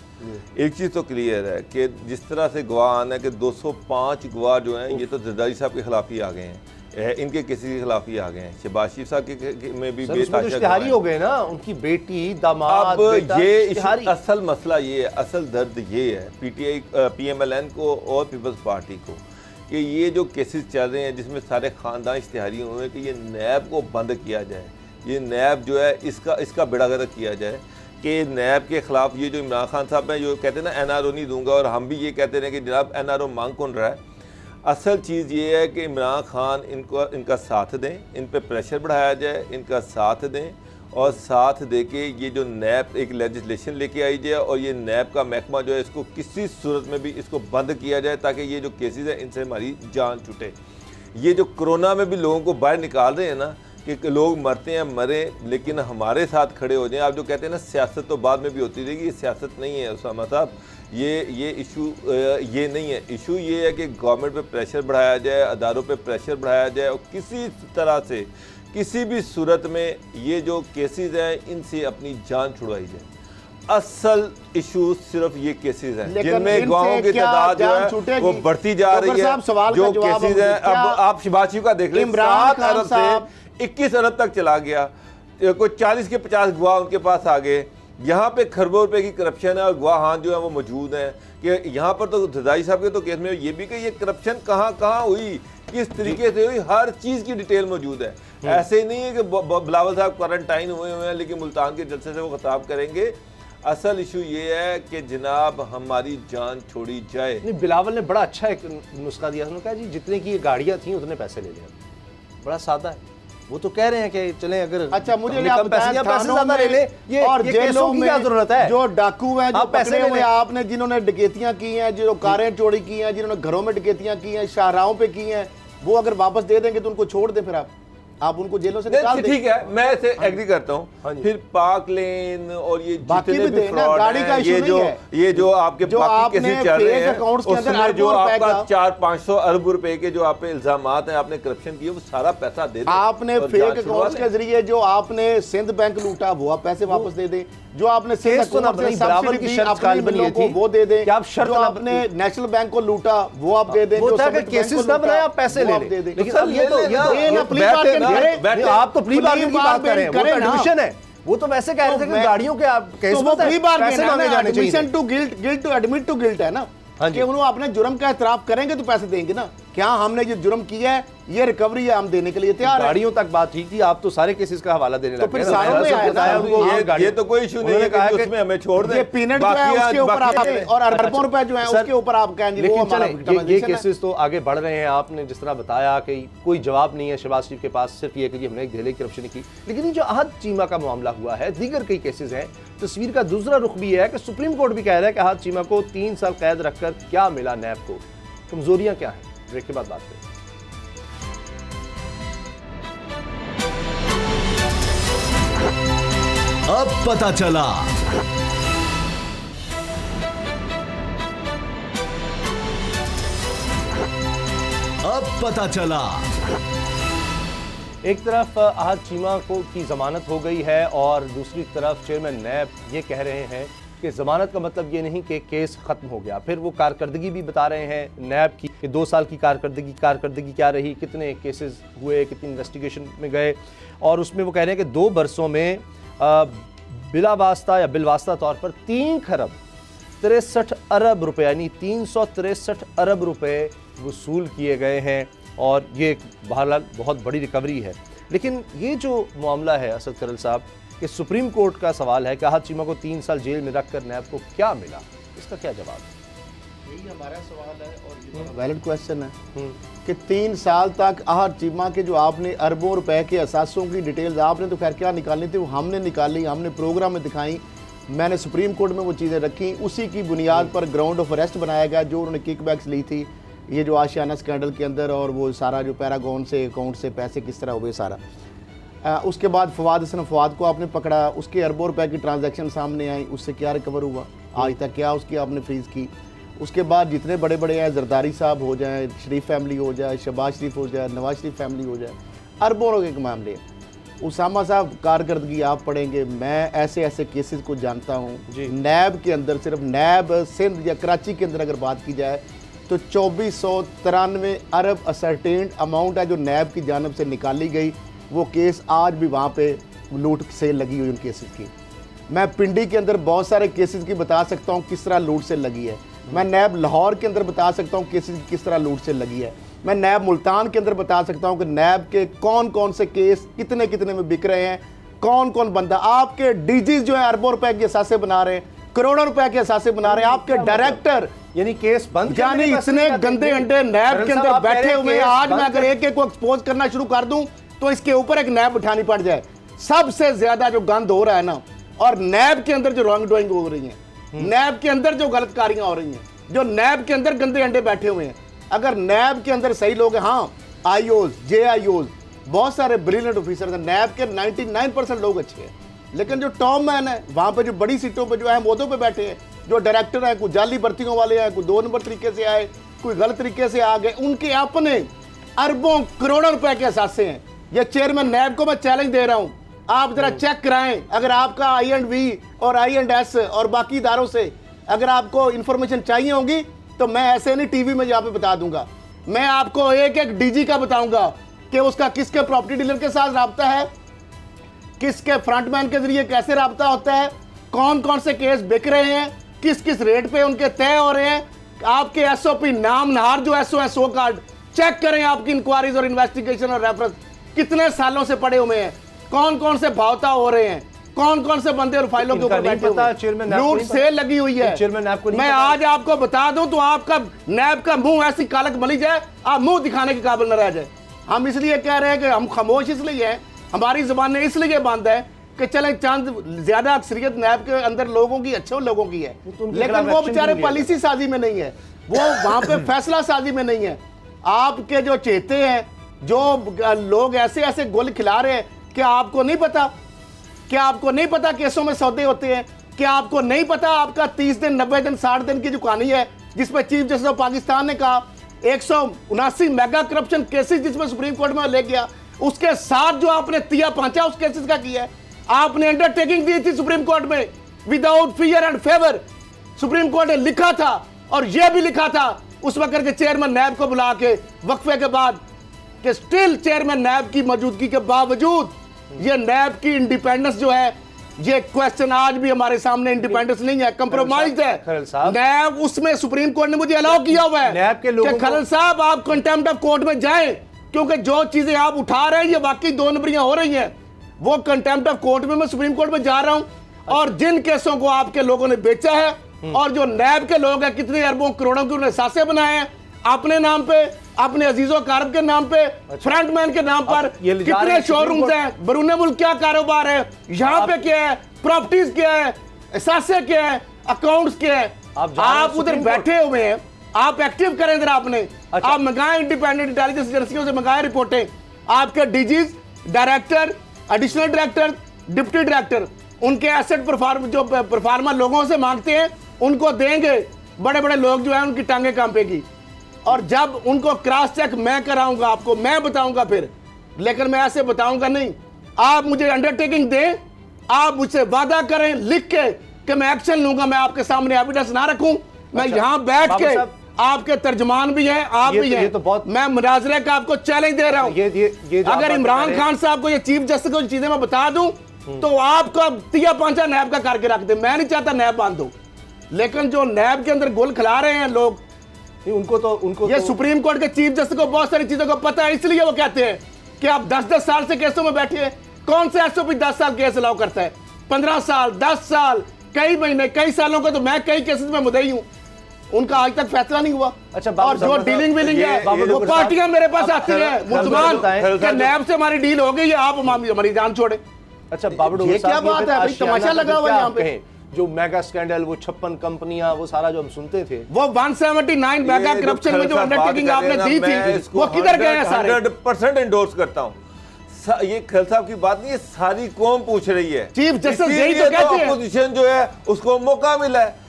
Speaker 2: एक चीज तो क्लियर है कि जिस तरह से गवाह आना है कि 205 गवाह जो हैं ये तो जरदारी साहब के खिलाफ ही आ गए हैं। इनके किसी के खिलाफ ही आ गए हैं। शहबाज शरीफ साहब के में भी
Speaker 3: इश्तिहारी हो गए ना, उनकी बेटी दामाद।
Speaker 2: अब ये असल मसला ये है, असल दर्द ये है पीटीआई PMLN को और पीपल्स पार्टी को कि ये जो केसेस चल रहे हैं जिसमें सारे ख़ानदान इश्तिहारी हुए हैं कि ये नैब को बंद किया जाए, ये नैब जो है इसका बेड़ागर्क किया जाए कि नैब के ख़िलाफ़ ये जो इमरान खान साहब हैं जो कहते हैं ना NRO नहीं दूंगा, और हम भी ये कहते रहे कि जनाब NRO मांग कौन रहा है। असल चीज़ ये है कि इमरान खान इनका साथ दें, इन पे प्रेशर बढ़ाया जाए, इनका साथ दें और साथ दे के ये जो नैब एक लेजिस्लेशन लेके आई जाए और ये नैब का महकमा जो है इसको किसी सूरत में भी इसको बंद किया जाए ताकि ये जो केसेस हैं इनसे हमारी जान छूटे। ये जो कोरोना में भी लोगों को बाहर निकाल रहे हैं ना कि लोग मरते हैं मरें लेकिन हमारे साथ खड़े हो जाएं। आप जो कहते हैं ना सियासत तो बाद में भी होती रहेगी, ये सियासत नहीं है उसामा साहब, ये इशू ये नहीं है। इशू ये है कि गवर्नमेंट पे प्रेशर बढ़ाया जाए, अदारों पे प्रेशर बढ़ाया जाए और किसी तरह से किसी भी सूरत में ये जो केसेस हैं इनसे अपनी जान छुड़वाई जाए। असल इशू सिर्फ ये केसेस हैं जिनमें गाँवों की तादाद जो है वो बढ़ती जा रही है। जो केसेस हैं अब आप शहबाज शरीफ का देख लें, 7 अरब से 21 अरब तक चला गया, कोई 40 के 50 गवाह उनके पास आ गए। यहाँ पे खरबों रुपए की करप्शन है और गवाहान जो है वो मौजूद हैं कि यहाँ पर तो रज़ाई साहब के तो केस में ये भी कि ये करप्शन कहाँ हुई, किस तरीके से हुई, हर चीज़ की डिटेल मौजूद है। ऐसे नहीं है कि बिलावल साहब क्वारंटाइन हुए हैं लेकिन मुल्तान के जलसे से वो खिताब करेंगे। असल इशू ये है कि जनाब हमारी जान छोड़ी जाए।
Speaker 3: नहीं, बिलावल ने बड़ा अच्छा एक नुस्खा दिया, उन्होंने कहा जी जितने की ये गाड़ियाँ थी उतने पैसे ले लें। बड़ा सादा है, वो तो कह रहे हैं कि चलें अगर
Speaker 4: अच्छा मुझे
Speaker 3: कम पैसे ज्यादा ले ले, ये
Speaker 4: और जेलों में
Speaker 3: क्या जरूरत है?
Speaker 4: जो डाकू हैं जो पकड़े हुए आपने, जिन्होंने डकैतियां की हैं, जो कारें चोरी की हैं, जिन्होंने घरों में डकैतियां की हैं, शाहराहों पे की हैं, वो अगर वापस दे देंगे तो उनको छोड़ दें, फिर आप उनको जेलों से निकाल दें।
Speaker 2: ठीक है, मैं इसे एग्री करता हूँ। फिर पाक लेन और ये जितने भी फ्रॉड हैं, ये जो आपके बाकी केसेस चल रहे हैं उसमें जो आपका 400-500 अरब रुपए के जो आप पे इल्जामात हैं आपने करप्शन किए वो सारा पैसा दे दें।
Speaker 4: आपने फेक अकाउंट्स के जरिए जो आपने सिंध बैंक लूटा वो आप पैसे वापस दे दें, जो आपने वो दे दें, जो आपने नेशनल बैंक को लूटा वो आप दे दें,
Speaker 3: केसेस ना बनाए आप पैसे ले लें। लेकिन ये तो आप तो प्ली बार्गेन की बात कर रहे हैं, वो कंडीशन है। वो तो वैसे कह रहे थे कि गाड़ियों के आप केस में पैसे मांगे जाने चाहिए।
Speaker 4: Admission to guilt to admit to guilt है ना कि उन्होंने अपने जुर्म का एतराफ करेंगे तो पैसे देंगे ना। क्या हमने जो जुर्म किया है ये रिकवरी है, हम देने के लिए तैयार हैं।
Speaker 3: गाड़ियों तक बात ठीक थी, आप तो सारे केसेस का हवाला देने लगे।
Speaker 4: तो फिर सारों में
Speaker 2: ये तो कोई इशू नहीं है कि उसमें हमें छोड़ दें।
Speaker 4: ये पीनट जो है उसके ऊपर आप और अरबों रुपए जो है उसके ऊपर आप कहेंगे।
Speaker 3: लेकिन ये केसेस तो आगे बढ़ रहे हैं। आपने जिस तरह बताया कि कोई जवाब नहीं है शहबाज शरीफ के पास, सिर्फ ये कि हमने एक दहलीज करप्शन की। लेकिन ये जो अहद चीमा का मामला हुआ है, दीगर कई केसेस हैं। तस्वीर का दूसरा रुख भी है कि सुप्रीम कोर्ट भी कह रहा है कि अहद चीमा को 3 साल कैद रखकर क्या मिला नैब को, कमजोरियां क्या हैं। ब्रेक के बाद बात करें।
Speaker 5: अब पता चला। अब पता चला।
Speaker 3: एक तरफ अहद चीमा को की जमानत हो गई है और दूसरी तरफ चेयरमैन नैब ये कह रहे हैं कि जमानत का मतलब ये नहीं कि केस खत्म हो गया। फिर वो कारकर्दगी भी बता रहे हैं नैब की कि 2 साल की कारकर्दगी क्या रही, कितने केसेस हुए, कितनी इन्वेस्टिगेशन में गए। और उसमें वो कह रहे हैं कि 2 बरसों में बिलावास्ता या बिलवास्ता तौर पर 3 खरब 63 अरब रुपए यानी 363 अरब रुपए वसूल किए गए हैं और ये बहरहाल बहुत बड़ी रिकवरी है। लेकिन ये जो मामला है असद करल साहब कि सुप्रीम कोर्ट का सवाल है कि अहद चीमा को 3 साल जेल में रखकर नैब को क्या मिला, इसका क्या जवाब है?
Speaker 4: यही हमारा सवाल है और वैलिड क्वेश्चन है कि 3 साल तक अहद चीमा के जो आपने अरबों रुपए के असासों की डिटेल्स आपने तो खैर क्या निकालनी थी, वो हमने निकाली, हमने प्रोग्राम में दिखाई, मैंने सुप्रीम कोर्ट में वो चीज़ें रखी। उसी की बुनियाद पर ग्राउंड ऑफ अरेस्ट बनाया गया जो उन्होंने किकबैक्स ली थी ये जो आशियाना स्कैंडल के अंदर, और वो सारा जो पैरागॉन से अकाउंट से पैसे किस तरह हुए सारा। उसके बाद फवाद हसन फवाद को आपने पकड़ा, उसके अरबों रुपए की ट्रांजैक्शन सामने आई, उससे क्या रिकवर हुआ आज तक, क्या उसकी आपने फ्रीज़ की। उसके बाद जितने बड़े बड़े हैं, जरदारी साहब हो जाए, शरीफ फैमिली हो जाए, शहबाज शरीफ हो जाए, नवाज शरीफ फैमिली हो जाए, अरबों रुपए के मामले। उसामा साहब कारकर्दगी आप पढ़ेंगे, मैं ऐसे ऐसे केसेस को जानता हूँ। नैब के अंदर सिर्फ नैब सिंध या कराची के अंदर अगर बात की जाए तो 2493 अरब असर्टेन्ड अमाउंट है जो नैब की जानब से निकाली गई। वो केस आज भी वहाँ पे लूट से लगी हुई उन केसेस की। मैं पिंडी के अंदर बहुत सारे केसेस की बता सकता हूँ किस तरह लूट से लगी है। मैं नैब लाहौर के अंदर बता सकता हूँ केसेस किस तरह लूट से लगी है। मैं नैब मुल्तान के अंदर बता सकता हूँ कि नैब के कौन कौन से केस कितने कितने में बिक रहे हैं, कौन कौन बंदा। आपके डीजीज जो है अरबों रुपए के असासे बना रहे हैं, करोड़ों रुपए के असासे बना रहे हैं। आपके डायरेक्टर
Speaker 3: यानी केस बंद,
Speaker 4: यानी इतने गंदे अंडे नैब के अंदर बैठे हुए। आज मैं अगर एक एक को एक्सपोज करना शुरू कर दूं तो इसके ऊपर एक नैब उठानी पड़ जाए। सबसे ज्यादा जो गंद हो रहा है ना, और नैब के अंदर जो रॉन्ग डूइंग हो रही है, नैब के अंदर जो गलतकारियां हो रही हैं, जो नैब के अंदर गंदे अंडे बैठे हुए हैं, अगर नैब के अंदर सही लोग हैं, हाँ आईओज JIOs बहुत सारे ब्रिलियंट ऑफिसर हैं, नैब के 99% लोग अच्छे हैं, लेकिन जो टॉप मैन है वहां पे जो बड़ी सीटों पे जो अहम ओहदों पे बैठे हैं, जो डायरेक्टर हैं, कोई जाली भर्तियों वाले हैं, कोई 2 नंबर तरीके से आए, कोई गलत तरीके से आ गए, उनके अपने अरबों करोड़ों रुपए के असासे हैं। ये चेयरमैन नैब को मैं चैलेंज दे रहा हूं, आप जरा चेक कराएं। अगर आपका I&V और I&S और बाकी इदारों से अगर आपको इंफॉर्मेशन चाहिए होगी तो मैं ऐसे नहीं टीवी में यहाँ पे बता दूंगा। मैं आपको एक एक DG का बताऊंगा कि उसका किसके प्रॉपर्टी डीलर के साथ राब्ता है, किसके फ्रंटमैन के जरिए कैसे राब्ता होता है, कौन कौन से केस बिक रहे हैं, किस किस रेट पे उनके तय हो रहे हैं। आपके SOP नाम नहार जो SO कार्ड चेक करें, आपकी इंक्वायरीज और इन्वेस्टिगेशन और रेफरेंस कितने सालों से पड़े हुए हैं, कौन कौन से भावता हो रहे हैं, कौन कौन से बंदे और फाइलों के ऊपर बैठे हुए, लूट सेल लगी हुई है। मैं आज आपको बता दूं तो आपका नैब का मुंह ऐसी कालक मली जाए, आप मुंह दिखाने के काबिल न रह जाए। हम इसलिए कह रहे हैं कि हम खामोश इसलिए हैं, हमारी जुबानें इसलिए बंद है कि चले चंद ज्यादा अक्सरियत नैब के अंदर लोगों की, अच्छे लोगों की है, लेकिन वो बेचारे पॉलिसी साजी में नहीं है, वो वहां पे फैसला साजी में नहीं है। आपके जो चेते हैं, जो लोग ऐसे ऐसे गोल खिला रहे हैं, क्या आपको नहीं पता? क्या आपको नहीं पता केसों में सौदे होते हैं? क्या आपको नहीं पता आपका 30 दिन 90 दिन 60 दिन की जो कहानी है जिसमें चीफ जस्टिस ऑफ पाकिस्तान ने कहा 179 मेगा करप्शन केसेस जिसमें सुप्रीम कोर्ट में ले गया, उसके साथ जो आपने तिया पांचा उस केसेस का किया है, आपने अंडरटेकिंग दी थी सुप्रीम कोर्ट में without fear and favour. Supreme court ने लिखा था और यह भी लिखा था उस वक्त के चेयरमैन नैब को बुला के वक्फे के बाद कि स्टिल चेयरमैन नैब की मौजूदगी के बावजूद ये नैब की इंडिपेंडेंस जो है, ये क्वेश्चन आज भी हमारे सामने, इंडिपेंडेंस नहीं है, कंप्रोमाइज है नैब। उसमें सुप्रीम कोर्ट ने मुझे अलाउ किया हुआ है नैब के लोगों खलल साहब आप कंटेम्प्ट ऑफ कोर्ट में जाएं, क्योंकि जो चीजें आप उठा रहे हैं ये वाकई 2 नंबरियां हो रही हैं। वो कंटेम्प्ट ऑफ कोर्ट में मैं सुप्रीम कोर्ट में जा रहा हूं और जिन केसों को आपके लोगों ने बेचा है और जो नैब के लोग हैं कितने अरबों करोड़ों के उन्होंने सासे बनाए हैं अपने नाम पे, अपने अजीजों कारब के नाम पे, फ्रंटमैन के नाम पर, कितने शोरूम्स हैं, बरूने मुल्क क्या कारोबार है, यहाँ पे क्या है, प्रॉपर्टीज क्या है, सासे क्या है, अकाउंट्स क्या है। आप उधर बैठे हुए हैं, आप एक्टिव करें जरा अपने, आप मंगाएं इंडिपेंडेंट इंटेलिजेंस एजेंसियों से मंगाएं रिपोर्टें। आपके disease, director, additional director, deputy director उनके एसेट परफॉर्मर लोगों से मांगते हैं, उनको देंगे। बड़े बड़े लोग जो है उनकी टांगे कांपेगी और जब उनको क्रॉस चेक मैं कराऊंगा, आपको मैं बताऊंगा फिर, लेकिन मैं ऐसे बताऊंगा नहीं। आप मुझे अंडरटेकिंग दें, आप मुझसे वादा करें लिख के कि मैं एक्शन लूंगा, मैं आपके सामने एविडेंस ना रखूं, मैं यहां बैठ के आपके तर्जमान भी हैं, आप भी हैं, तो मैं मुनाजरे का आपको चैलेंज दे रहा हूं। अगर इमरान खान साहब को ये चीफ जस्टिस को चीजें मैं बता दूं तो आपको तिया पांचा नैब का करके रख दे। मैं नहीं चाहता नैब बांध दो, लेकिन जो नैब के अंदर गोल खिला रहे हैं लोग, उनको ये सुप्रीम कोर्ट के चीफ जस्टिस को बहुत सारी चीजों को पता है, इसलिए वो कहते हैं कि आप 10-10 साल से केसों में बैठे हैं। कौन सा SOP 10 साल केस अलाउ करता है? 15 साल, 10 साल, कई महीने, कई सालों का, तो मैं कई केसेस में मुद्दई हूं, उनका आज तक फैसला नहीं हुआ। अच्छा, और जो डीलिंग विलिंग है वो पार्टियां मेरे पास आती है मुसलमान के नैब से हमारी डील हो गई है, आप हमारी जान छोड़े। अच्छा बाबू, ये क्या बात है भाई, तमाशा लगा हुआ है यहाँ पे। जो मेगा स्कैंडल, वो 56 कंपनियां, वो सारा जो हम सुनते थे, वो 179 मेगा करप्शन में जो अंडरटेकिंग आपने दी थी वो किधर गए हैं सारे?
Speaker 2: 100% एंडोर्स करता हूं। ये खल साहब की बात नहीं, ये सारी कौम पूछ रही है।
Speaker 3: चीफ जस्टिस यही तो कहते हैं,
Speaker 2: अपोजिशन जो है उसको मौका मिला है।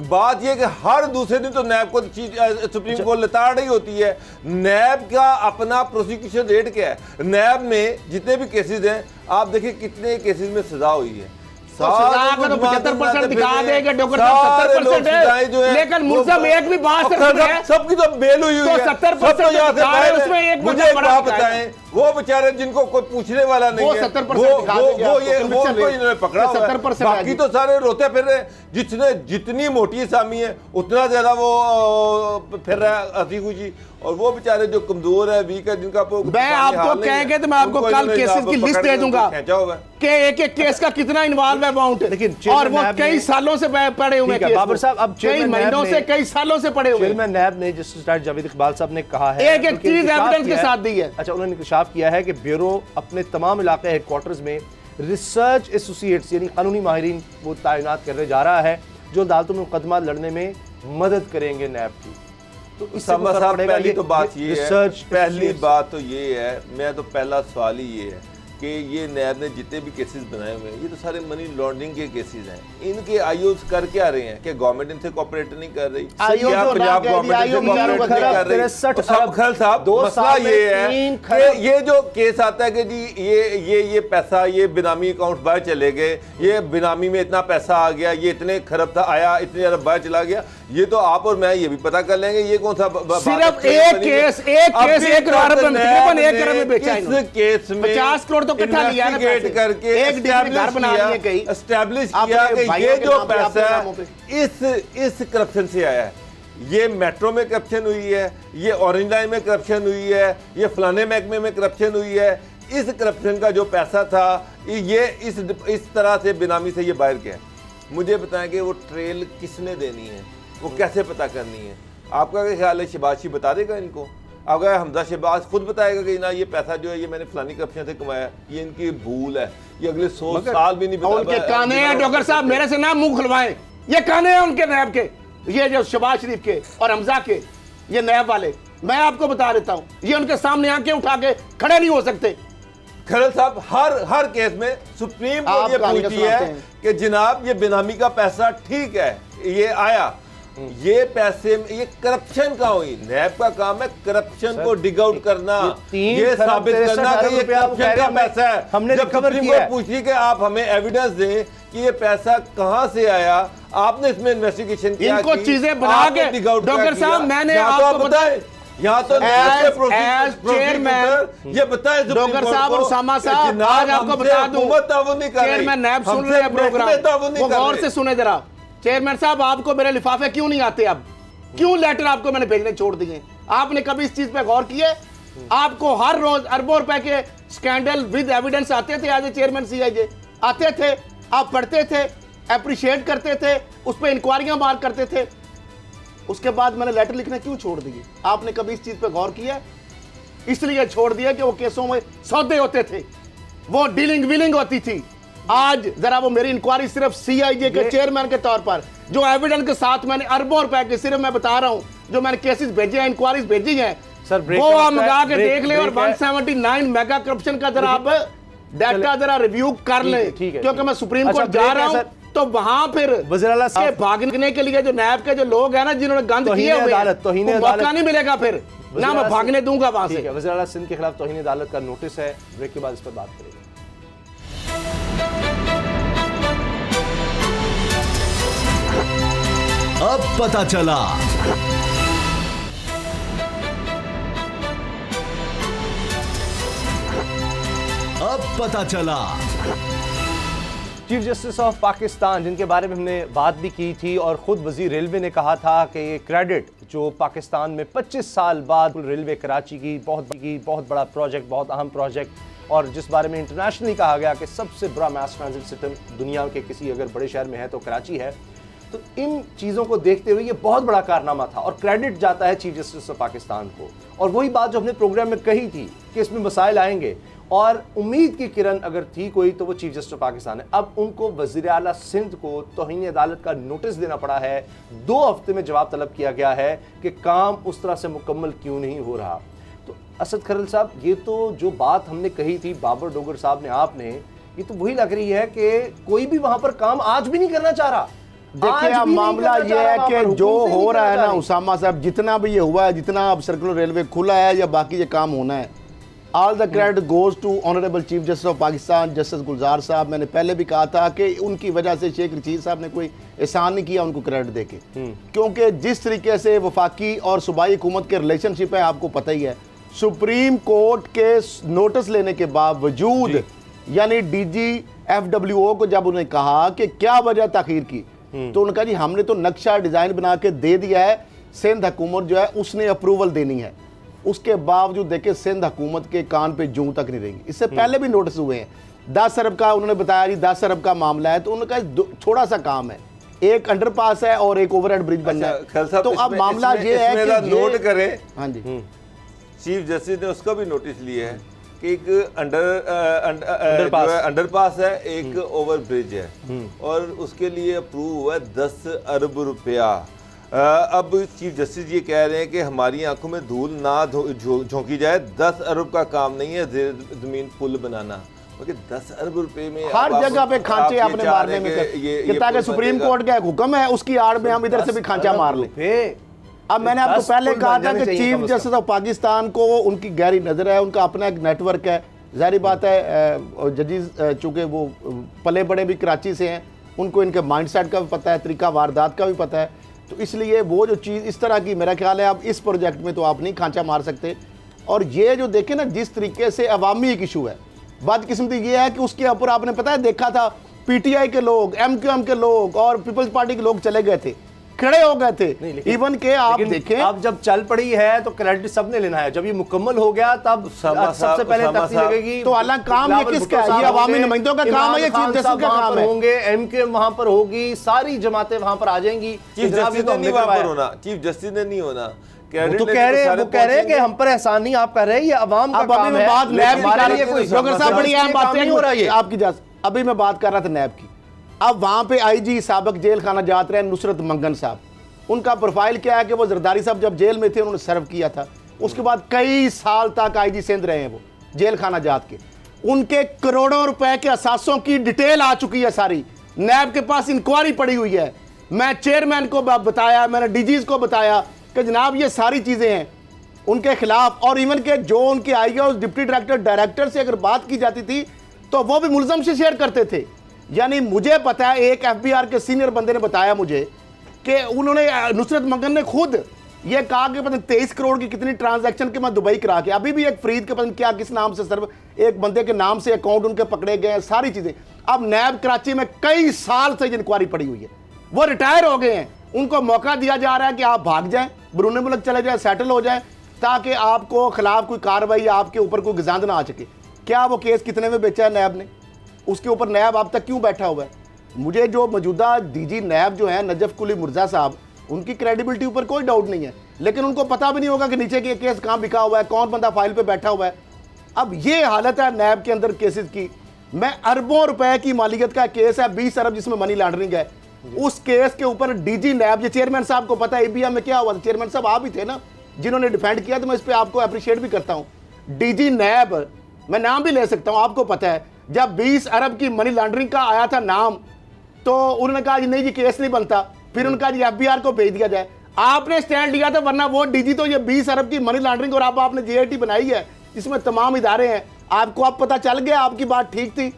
Speaker 2: बात यह कि हर दूसरे दिन तो नैब को सुप्रीम कोर्ट लताड़ रही होती है। नैब का अपना प्रोसिक्यूशन रेट क्या है? नैब में जितने भी केसेस हैं, आप देखिए कितने केसेस में सजा हुई है।
Speaker 6: तो सजा का तो 75% दिखा देगा, डॉक्टर साहब 70% है, लेकिन मुल्ज़म एक भी बात है,
Speaker 2: सबकी तो बेल हुई है,
Speaker 6: 70% उसमें एक
Speaker 2: मुझे एक बात बताएं, वो बेचारे जिनको कोई पूछने वाला नहीं है, वो इन्होंने पकड़ा हुआ है, बाकी तो सारे रोते फिर रहे, जितनी मोटी असामी है उतना ज्यादा वो फिर रहा है हंसी खुशी, और वो बेचारे जो कमजोर है, वीक है, जिनका
Speaker 6: मैं आपको कहेंगे तो मैं आपको कल केसेस की लिस्ट दे दूंगा कि एक एक केस का कितना इन्वॉल्व है अमाउंट, लेकिन और वो कई सालों से पड़े हुए हैं
Speaker 3: बाबर साहब, अब
Speaker 6: कई महीनों से कई सालों से पड़े हुए हैं।
Speaker 3: नैब ने जस्टिस जावेद इकबाल साहब ने कहा है
Speaker 6: एक एक चीज एविडेंस के साथ दी है।
Speaker 3: अच्छा, उन्होंने इंकशाफ किया है कि ब्यूरो अपने तमाम इलाके हेडक्वार्टर्स में रिसर्च एसोसिएट्स यानी कानूनी माहिरीन वो तैनात करने जा रहा है जो अदालतों में मुकदमा लड़ने में मदद करेंगे नैब की। तो
Speaker 2: पहली तो बात ये है, पहली बात तो ये है, मैं तो पहला सवाल ही ये है कि ये नैब ने जितने भी केसेस बनाए हुए हैं ये तो सारे मनी लॉन्ड्रिंग के केसेस हैं, इनके आईओज कर क्या रहे हैं कि गवर्नमेंट इनसे कोऑपरेट नहीं कर रही, पंजाब गवर्नमेंट इनसे कोऑपरेट नहीं कर रही। खल साहब, मसला ये है कि ये जो केस आता है कि जी ये पैसा ये बिनामी अकाउंट बाहर चले गए, ये बिनामी में इतना पैसा आ गया, ये इतने खरब था आया, इतने ज्यादा बाहर चला गया, ये तो आप और मैं ये भी पता कर लेंगे ये कौन सा
Speaker 6: सिर्फ एक केस एक करोड़ में बेचा,
Speaker 2: इस केस में
Speaker 6: 50 करोड़ तो इकट्ठा लिया ना पैसे
Speaker 2: करके
Speaker 6: एक घर बना लिए कहीं
Speaker 2: एस्टैब्लिश किया कि ये जो पैसा है इस करप्शन से आया है, ये मेट्रो में करप्शन हुई है, ये ऑरेंज लाइन में करप्शन हुई है, ये फलाने महकमे में करप्शन हुई है, इस करप्शन का जो पैसा था ये इस तरह से बेनामी से ये बाहर गया। मुझे बताएं कि वो ट्रेल किसने देनी है, वो कैसे पता करनी है? आपका क्या ख्याल है शहबाज बता देगा इनको? अगर हमजा शहबाज खुद बताएगा कि ना ये पैसा जो है ये मैंने फलानी करप्शन से कमाया, ये इनकी भूल है, ये अगले 100 साल भी नहीं बता।
Speaker 6: उनके काने हैं डॉक्टर साहब, मेरे से ना मुंह खुलवाएं, ये काने हैं उनके नैब के, ये जो शहबाज शरीफ के और हमजा के, ये नैब वाले, मैं आपको बता देता हूँ, ये उनके सामने आके उठा के खड़े नहीं हो सकते।
Speaker 2: खरल साहब, हर केस में सुप्रीम कोर्ट ये पूछती है कि जनाब ये बेनामी का पैसा ठीक है, ये आया, ये पैसे में ये करप्शन का हुई, नैब का काम है करप्शन को डिग आउट करना, ये साबित करना कि ये करप्शन का पैसा है।
Speaker 3: हमने
Speaker 2: जब सुप्रीम कोर्ट पूछी कि आप हमें एविडेंस दें कि ये पैसा कहां से आया, आपने इसमें इन्वेस्टिगेशन किया,
Speaker 6: इनको चीजें बना के डॉक्टर साहब मैंने आपको बताया,
Speaker 2: यहाँ तो
Speaker 6: चेयरमैन
Speaker 2: ये बताए
Speaker 6: डॉक्टर साहब और उसामा साहब, आज आपको बता दूं चेयरमैन नैब सुन रहे हैं प्रोग्राम, वो गौर से सुने जरा। चेयरमैन साहब, आपको मेरे लिफाफे क्यों नहीं आते? अब क्यों लेटर आपको मैंने भेजने छोड़ दिए? आपने कभी इस चीज पे गौर किए? आपको हर रोज अरबों रुपए के स्कैंडल विद एविडेंस आते थे एज ए चेयरमैन सीआईजे, आते थे, आप पढ़ते थे, अप्रिशिएट करते थे, उस पर इंक्वायरियां मार करते थे, उसके बाद मैंने लेटर लिखने क्यों छोड़ दिए? आपने कभी इस चीज पे गौर किया? इसलिए छोड़ दिया कि वो केसों में सौदे होते थे, वो डीलिंग विलिंग होती थी। आज जरा वो मेरी इंक्वायरी सिर्फ सीआईजे के चेयरमैन के तौर पर जो एविडेंस के साथ मैंने अरबों रुपए के, सिर्फ मैं बता रहा हूं, जो मैंने केसेस भेजे हैं, इंक्वायरीज भेजी हैं, वो आप मंगा के देख ले, और 179 मेगा करप्शन का जरा आप डाटा जरा रिव्यू कर ले, क्योंकि मैं सुप्रीम कोर्ट जा रहा हूं, तो वहां फिर भागने के लिए जो नैब के जो लोग हैं ना, जिन्होंने गंद किए हुए हैं, मौका नहीं मिलेगा फिर ना मैं भागने दूंगा वहां से।
Speaker 3: वज़ीर आला सिंध के खिलाफ तौहीन अदालत का नोटिस है, ब्रेक के बाद इस पर बात करेंगे।
Speaker 5: अब पता चला। अब पता चला।
Speaker 3: चीफ जस्टिस ऑफ पाकिस्तान, जिनके बारे में हमने बात भी की थी, और खुद वजीर रेलवे ने कहा था कि ये क्रेडिट जो पाकिस्तान में 25 साल बाद रेलवे कराची की बहुत बड़ा प्रोजेक्ट, बहुत अहम प्रोजेक्ट, और जिस बारे में इंटरनेशनली कहा गया कि सबसे बड़ा मैस ट्रांजिट सिस्टम दुनिया के किसी अगर बड़े शहर में है तो कराची है, तो इन चीज़ों को देखते हुए ये बहुत बड़ा कारनामा था और क्रेडिट जाता है चीफ जस्टिस ऑफ पाकिस्तान को। और वही बात जो हमने प्रोग्राम में कही थी कि इसमें मसाइल आएंगे, और उम्मीद की किरण अगर थी कोई तो वो चीफ जस्टिस ऑफ पाकिस्तान है। अब उनको वज़ीर आला सिंध को तौहीन अदालत का नोटिस देना पड़ा है, 2 हफ्ते में जवाब तलब किया गया है कि काम उस तरह से मुकम्मल क्यों नहीं हो रहा। तो असद खरल साहब, ये तो जो बात हमने कही थी बाबर डोगर साहब ने, आपने, ये तो वही लग रही है कि कोई भी वहां पर काम आज भी नहीं करना चाह रहा।
Speaker 4: देखिए, अब मामला ये है कि जो हो रहा है ना उसामा साहब, जितना भी ये हुआ है, जितना अब सर्कुलर रेलवे खुला है या बाकी ये काम होना है, all the credit goes to honourable chief justice of Pakistan justice Gulzar Sahab. मैंने पहले भी कहा था कि उनकी वजह से शेख रशीद साहब ने कोई एहसान नहीं किया उनको क्रेडिट देके, क्योंकि जिस तरीके से वफाकी और सूबाई हुकूमत के रिलेशनशिप है आपको पता ही है। सुप्रीम कोर्ट के नोटिस लेने के बावजूद यानी DGFWO को जब उन्होंने कहा कि क्या वजह ताखीर की, तो उन्होंने कहा जी हमने तो नक्शा डिजाइन बना के दे दिया है, सिंध हुकूमत जो है उसने अप्रूवल देनी है। उसके बावजूद देखे सिंध हुकूमत के कान पे जूं तक नहीं रहेंगी। इससे पहले भी नोटिस हुए हैं 10 अरब का, उन्होंने बताया जी 10 अरब का मामला है, तो उन्होंने कहा छोटा सा काम है, एक अंडरपास है और एक ओवरहेड ब्रिज बनना है। तो अब मामला ये है कि
Speaker 2: नोट करें,
Speaker 4: हाँ जी
Speaker 2: चीफ जस्टिस ने उसका भी नोटिस लिया है कि एक अंडरपास है, एक ओवर ब्रिज है और उसके लिए अप्रूव हुआ 10 अरब रुपया। अब चीफ जस्टिस ये कह रहे हैं कि हमारी आंखों में धूल ना झोंकी जाए, 10 अरब का काम नहीं है जमीन पुल बनाना, क्योंकि 10 अरब रुपए में
Speaker 4: हर जगह पे खांचे आपने मारने में ये ताकि सुप्रीम कोर्ट का हुक्म है उसकी आड़ में हम इधर से भी खांचा मार लें। अब मैंने आपको पहले कहा था कि चीफ जस्टिस ऑफ पाकिस्तान को उनकी गहरी नजर है, उनका अपना एक नेटवर्क है। जाहिर बात है जजेस चूंकि वो पले बड़े भी कराची से हैं, उनको इनके माइंडसेट का भी पता है, तरीका वारदात का भी पता है, तो इसलिए वो जो चीज़ इस तरह की मेरा ख्याल है अब इस प्रोजेक्ट में तो आप नहीं खांचा मार सकते। और ये जो देखें ना जिस तरीके से अवामी एक इशू है, बदकिस्मती ये है कि उसके ऊपर आपने पता है देखा था PTI के लोग, MQM के लोग और पीपल्स पार्टी के लोग चले गए थे, खड़े हो गए थे। इवन के आप देखें
Speaker 3: अब जब चल पड़ी है तो क्रेडिट सबने लेना है, जब ये मुकम्मल हो गया तब सबसे पहले तख्ती लगेगी।
Speaker 4: तो हालांकि काम ये किसका है? ये अवामी नुमाइंदों का काम है, ये चीफ जस्टिस का काम है।
Speaker 3: होंगे MQM वहां पर होगी, सारी जमातें वहां पर आ जाएंगी।
Speaker 2: चीफ जस्टिस ने नहीं वहां पर होना, चीफ जस्टिस ने नहीं होना।
Speaker 3: तो कह रहे हैं कि हम पर एहसान नहीं आप कर रहे हैं, ये अवाम का काम है।
Speaker 4: बात नैब साहब बड़ी अहम बात नहीं हो रहा है आपकी इजाजत। अभी मैं बात कर रहा था नैब की। अब वहां पे IG साबिक जेल खाना जात रहे नुसरत मंगन साहब, उनका प्रोफाइल क्या है कि वो जरदारी साहब जब जेल में थे उन्होंने सर्व किया था, उसके बाद कई साल तक IG सिंध रहे हैं वो जेल खाना जात के। उनके करोड़ों रुपए के असासों की डिटेल आ चुकी है सारी, नैब के पास इंक्वायरी पड़ी हुई है। मैं चेयरमैन को बताया, मैंने DGs को बताया कि जनाब ये सारी चीज़ें हैं उनके खिलाफ। और इवन के जो उनके IAS डिप्टी डायरेक्टर से अगर बात की जाती थी तो वो भी मुलजम से शेयर करते थे। यानी मुझे पता है एक FBR के सीनियर बंदे ने बताया मुझे कि उन्होंने नुसरत मंगन ने खुद ये कहा कि पता 23 करोड़ की कितनी ट्रांजैक्शन के मैं दुबई करा के, अभी भी एक फरीद के पता क्या किस नाम से सिर्फ एक बंदे के नाम से अकाउंट उनके पकड़े गए हैं, सारी चीज़ें। अब नैब कराची में कई साल से इंक्वायरी पड़ी हुई है, वो रिटायर हो गए हैं, उनको मौका दिया जा रहा है कि आप भाग जाएं, बरूने मुल्क चले जाएं, सेटल हो जाएं, ताकि आपको खिलाफ कोई कार्रवाई आपके ऊपर कोई गजांद ना आ सके। क्या वो केस कितने में बेचा है नैब ने? उसके ऊपर नैब अब तक क्यों बैठा हुआ है? मुझे जो मौजूदा DG नैब जो है नजफ कुली मुर्जा साहब, उनकी क्रेडिबिलिटी ऊपर कोई डाउट नहीं है, लेकिन उनको पता भी नहीं होगा कि नीचे के केस कहाँ बिका हुआ है, कौन बंदा फाइल पे बैठा हुआ है। अब ये हालत है नैब के अंदर केसेस की। मैं अरबों रुपए की मालियत का केस है, 20 अरब जिसमें मनी लॉन्ड्रिंग है, उस केस के ऊपर DG नैब, ये चेयरमैन साहब को पता है ABM में क्या हुआ था, चेयरमैन साहब आप ही थे ना जिन्होंने डिफेंड किया, तो मैं इस पर आपको अप्रिशिएट भी करता हूँ। DG नैब, मैं नाम भी ले सकता हूँ, आपको पता है जब 20 अरब की मनी लॉन्ड्रिंग का आया था नाम, तो उन्होंने कहा नहीं जी केस नहीं बनता, फिर उनका जी FBR को भेज दिया जाए। आपने स्टैंड लिया था, वरना वो DG तो ये 20 अरब की मनी लॉन्ड्रिंग और आपने JIT बनाई है जिसमें तमाम इदारे हैं, आपको अब पता चल गया, आपकी बात ठीक थी,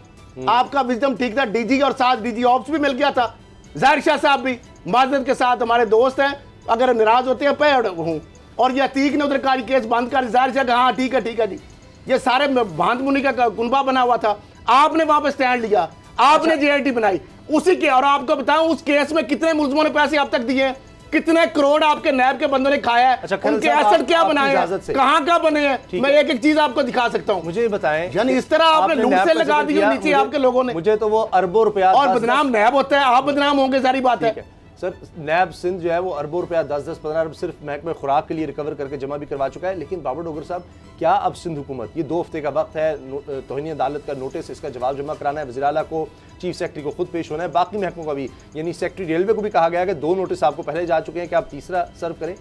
Speaker 4: आपका विजडम ठीक था। DG और साथ DG ऑप्स भी मिल गया था। जाहिर शाह साहब भी माजरत के साथ हमारे दोस्त हैं, अगर नाराज होते हैं पैड हूँ, और ये अतीक ने उधर का केस बंद कर, जाहिर शाह हाँ ठीक है जी, ये सारे भांत मुनि का कुनबा बना हुआ था, आपने वहां पर स्टैंड लिया, आपने JIT बनाई उसी के। और आपको बताऊं उस केस में कितने मुलजमों ने पैसे अब तक दिए, कितने करोड़ आपके नैब के बंदों ने खाया है, उनके एसेट क्या बनाए हैं, कहां का बने हैं, मैं एक एक चीज आपको दिखा सकता हूं।
Speaker 3: मुझे बताएं,
Speaker 4: यानी इस तरह आपने लूट से लगा दिए नीचे आपके लोगों ने।
Speaker 3: मुझे तो वो अरबों रुपया,
Speaker 4: और बदनाम नैब होता है, आप बदनाम होंगे, सारी बात है।
Speaker 3: सर नैब सिंध जो है वो अरबों रुपया 10-10, 15 अरब सिर्फ महकमे खुराक के लिए रिकवर करके जमा भी करवा चुका है। लेकिन बाबर डोगर साहब, क्या अब सिंध हुकूमत, ये 2 हफ्ते का वक्त है, तौहीन अदालत का नोटिस, इसका जवाब जमा कराना है, वज़ीर आला को, चीफ सेक्रेटरी को खुद पेश होना है, बाकी महकमों का भी, यानी सेक्रेटरी रेलवे को भी कहा गया है कि 2 नोटिस आपको पहले जा चुके हैं कि आप तीसरा सर्व करें।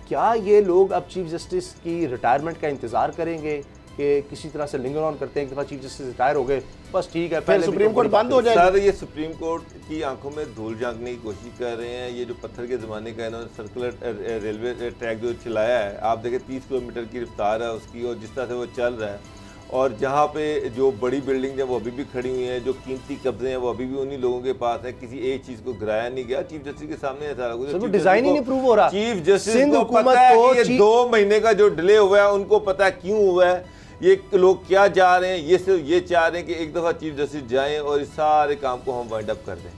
Speaker 3: क्या ये लोग अब चीफ जस्टिस की रिटायरमेंट का इंतजार करेंगे कि किसी तरह से लिंगर ऑन करते हैं, एक दफा चीफ जस्टिस रिटायर हो गए बस ठीक है, पहले
Speaker 4: सुप्रीम कोर्ट बंद हो जाए?
Speaker 2: सर ये सुप्रीम कोर्ट की आंखों में धूल झांकने की कोशिश कर रहे हैं। ये जो पत्थर के ज़माने का इन्होंने सर्कुलर रेलवे ट्रैक जो चलाया है, आप देखें 30 किलोमीटर की रफ्तार है उसकी, और जिस तरह से वो चल रहा है, और जहाँ पे जो बड़ी बिल्डिंग है वो अभी भी खड़ी हुई हैं, जो कीमती कब्जे हैं वो अभी भी उन्हीं लोगों के पास है। किसी एक चीज़ को गिराया नहीं गया। चीफ जस्टिस के सामने है सारा कुछ।
Speaker 3: डिजाइन ही नहीं प्रूव हो रहा।
Speaker 2: चीफ जस्टिस को पता है कि ये 2 महीने का जो डिले हुआ है, उनको पता है क्यों हुआ है, ये लोग क्या चाह रहे हैं। ये सिर्फ ये चाह रहे हैं कि एक दफ़ा चीफ जस्टिस जाएं और इस सारे काम को हम वाइंड अप कर दें।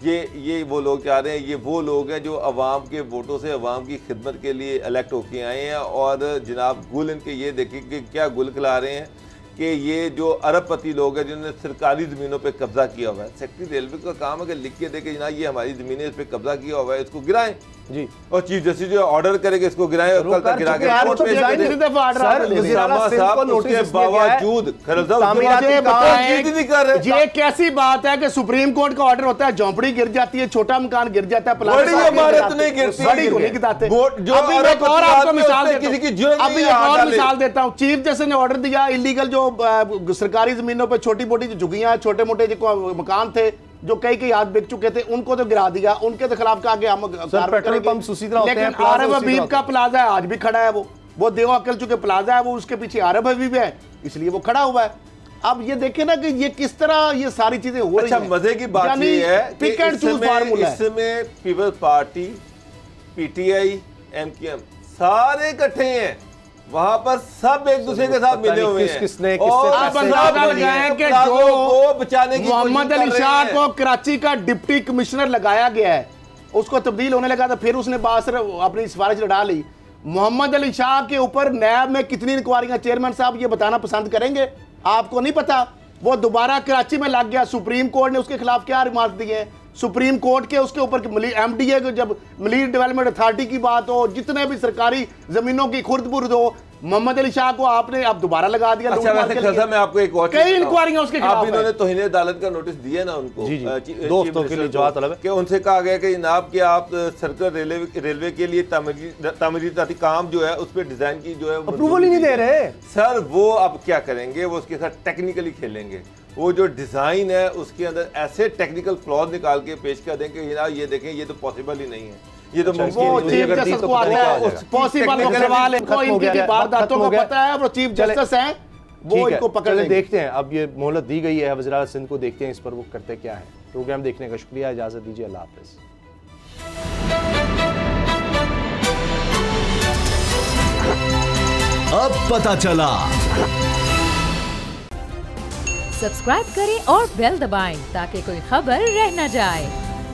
Speaker 2: ये वो लोग चाह रहे हैं। ये वो लोग हैं जो अवाम के वोटों से अवाम की खिदमत के लिए इलेक्ट होके आए हैं। और जनाब गुल इनके ये देखें कि क्या गुल खिला रहे हैं कि ये जो अरबपति लोग हैं जिन्होंने सरकारी ज़मीनों पे कब्जा किया हुआ है। सेक्रेटरी रेलवे का काम है कि लिख के दे के जनाब ये हमारी ज़मीनें, इस पर कब्जा किया हुआ है, इसको गिराएं जी। और चीफ जस्टिस जो ऑर्डर करेगा इसको गिराएं और कल तक गिरा के बावजूद
Speaker 6: ये कैसी बात है कि सुप्रीम कोर्ट का ऑर्डर होता है, झोंपड़ी गिर जाती है, छोटा मकान गिर जाता है,
Speaker 2: बड़ी इमारत नहीं गिरती।
Speaker 6: अभी एक और मिसाल देता हूँ। चीफ जस्टिस ने ऑर्डर दिया, इलीगल जो सरकारी जमीनों पर छोटी मोटी जो झुग्गियां, छोटे मोटे जो मकान थे जो कई हाथ बिक चुके थे, उनको तो गिरा दिया। उनके तो खिलाफ कहा कि हम
Speaker 3: पेट्रोल पंप उसी तरह होते हैं।
Speaker 6: लेकिन आरब हबीब का प्लाजा है, आज भी खड़ा है। वो देवा अकल चुके प्लाजा है, वो उसके पीछे आरब हबीब है, इसलिए वो खड़ा हुआ है। अब ये देखें ना कि ये किस तरह ये सारी चीजें हो रही हैं।
Speaker 2: मजे की बात ये है कि इसमें पीपल्स पार्टी, पीटीआई, एमक्यूएम सारे इकट्ठे हैं वहां पर, सब एक दूसरे के साथ मिले हुए हैं।
Speaker 3: किसने
Speaker 6: मोहम्मद अली शाह को कराची का डिप्टी कमिश्नर लगाया गया है, उसको तब्दील होने लगा था, फिर उसने बासर अपनी सिफारिश लड़ा ली। मोहम्मद अली शाह के ऊपर नैब में कितनी इंक्वायरियां, चेयरमैन साहब ये बताना पसंद करेंगे? आपको नहीं पता? वो दोबारा कराची में लग गया। सुप्रीम कोर्ट ने उसके खिलाफ क्या रिमार्क दिए हैं? सुप्रीम कोर्ट के उसके ऊपर एमडीए को, जब मलीर डेवलपमेंट अथॉरिटी की बात हो, जितने भी सरकारी जमीनों की खुर्द-बुर्द हो, मोहम्मद अली शाह को आपने अब दोबारा लगा दिया।
Speaker 2: अच्छा, वैसे मैं आपको एक और
Speaker 6: कई इंक्वायरियां उसके खिलाफ
Speaker 2: है। इन्होंने तोहिन अदालत का नोटिस दिया ना उनको,
Speaker 3: दो हफ्तों के लिए जवाब तलब है
Speaker 2: कि उनसे कहा गया कि जनाब कि आप सर्कुलर रेलवे के लिए तामीराती काम जो है उस पर डिजाइन की जो है
Speaker 3: अप्रूवल ही नहीं दे रहे
Speaker 2: सर। वो अब क्या करेंगे? वो उसके साथ टेक्निकली खेलेंगे। वो जो डिजाइन है उसके अंदर ऐसे टेक्निकल फ्लॉज निकाल के पेश कर देंगे कि जनाब ये देखें ये तो पॉसिबल ही नहीं है, ये तो
Speaker 6: चीफ जस्टिस को आता है पॉसिबल सवाल है। को इनकी वारदातों का पता है, वो चीफ जस्टिस हैं, वो इनको पकड़ लेंगे।
Speaker 3: देखते हैं, अब ये मोहलत दी गई है वज़ीर-ए-आज़म सिंध को, देखते हैं इस पर वो करते क्या है। प्रोग्राम देखने का शुक्रिया, इजाजत दीजिए, अल्लाह हाफ़िज़।
Speaker 5: अब पता चला।
Speaker 1: सब्सक्राइब करें और बेल दबाएं ताकि कोई खबर रह न जाए।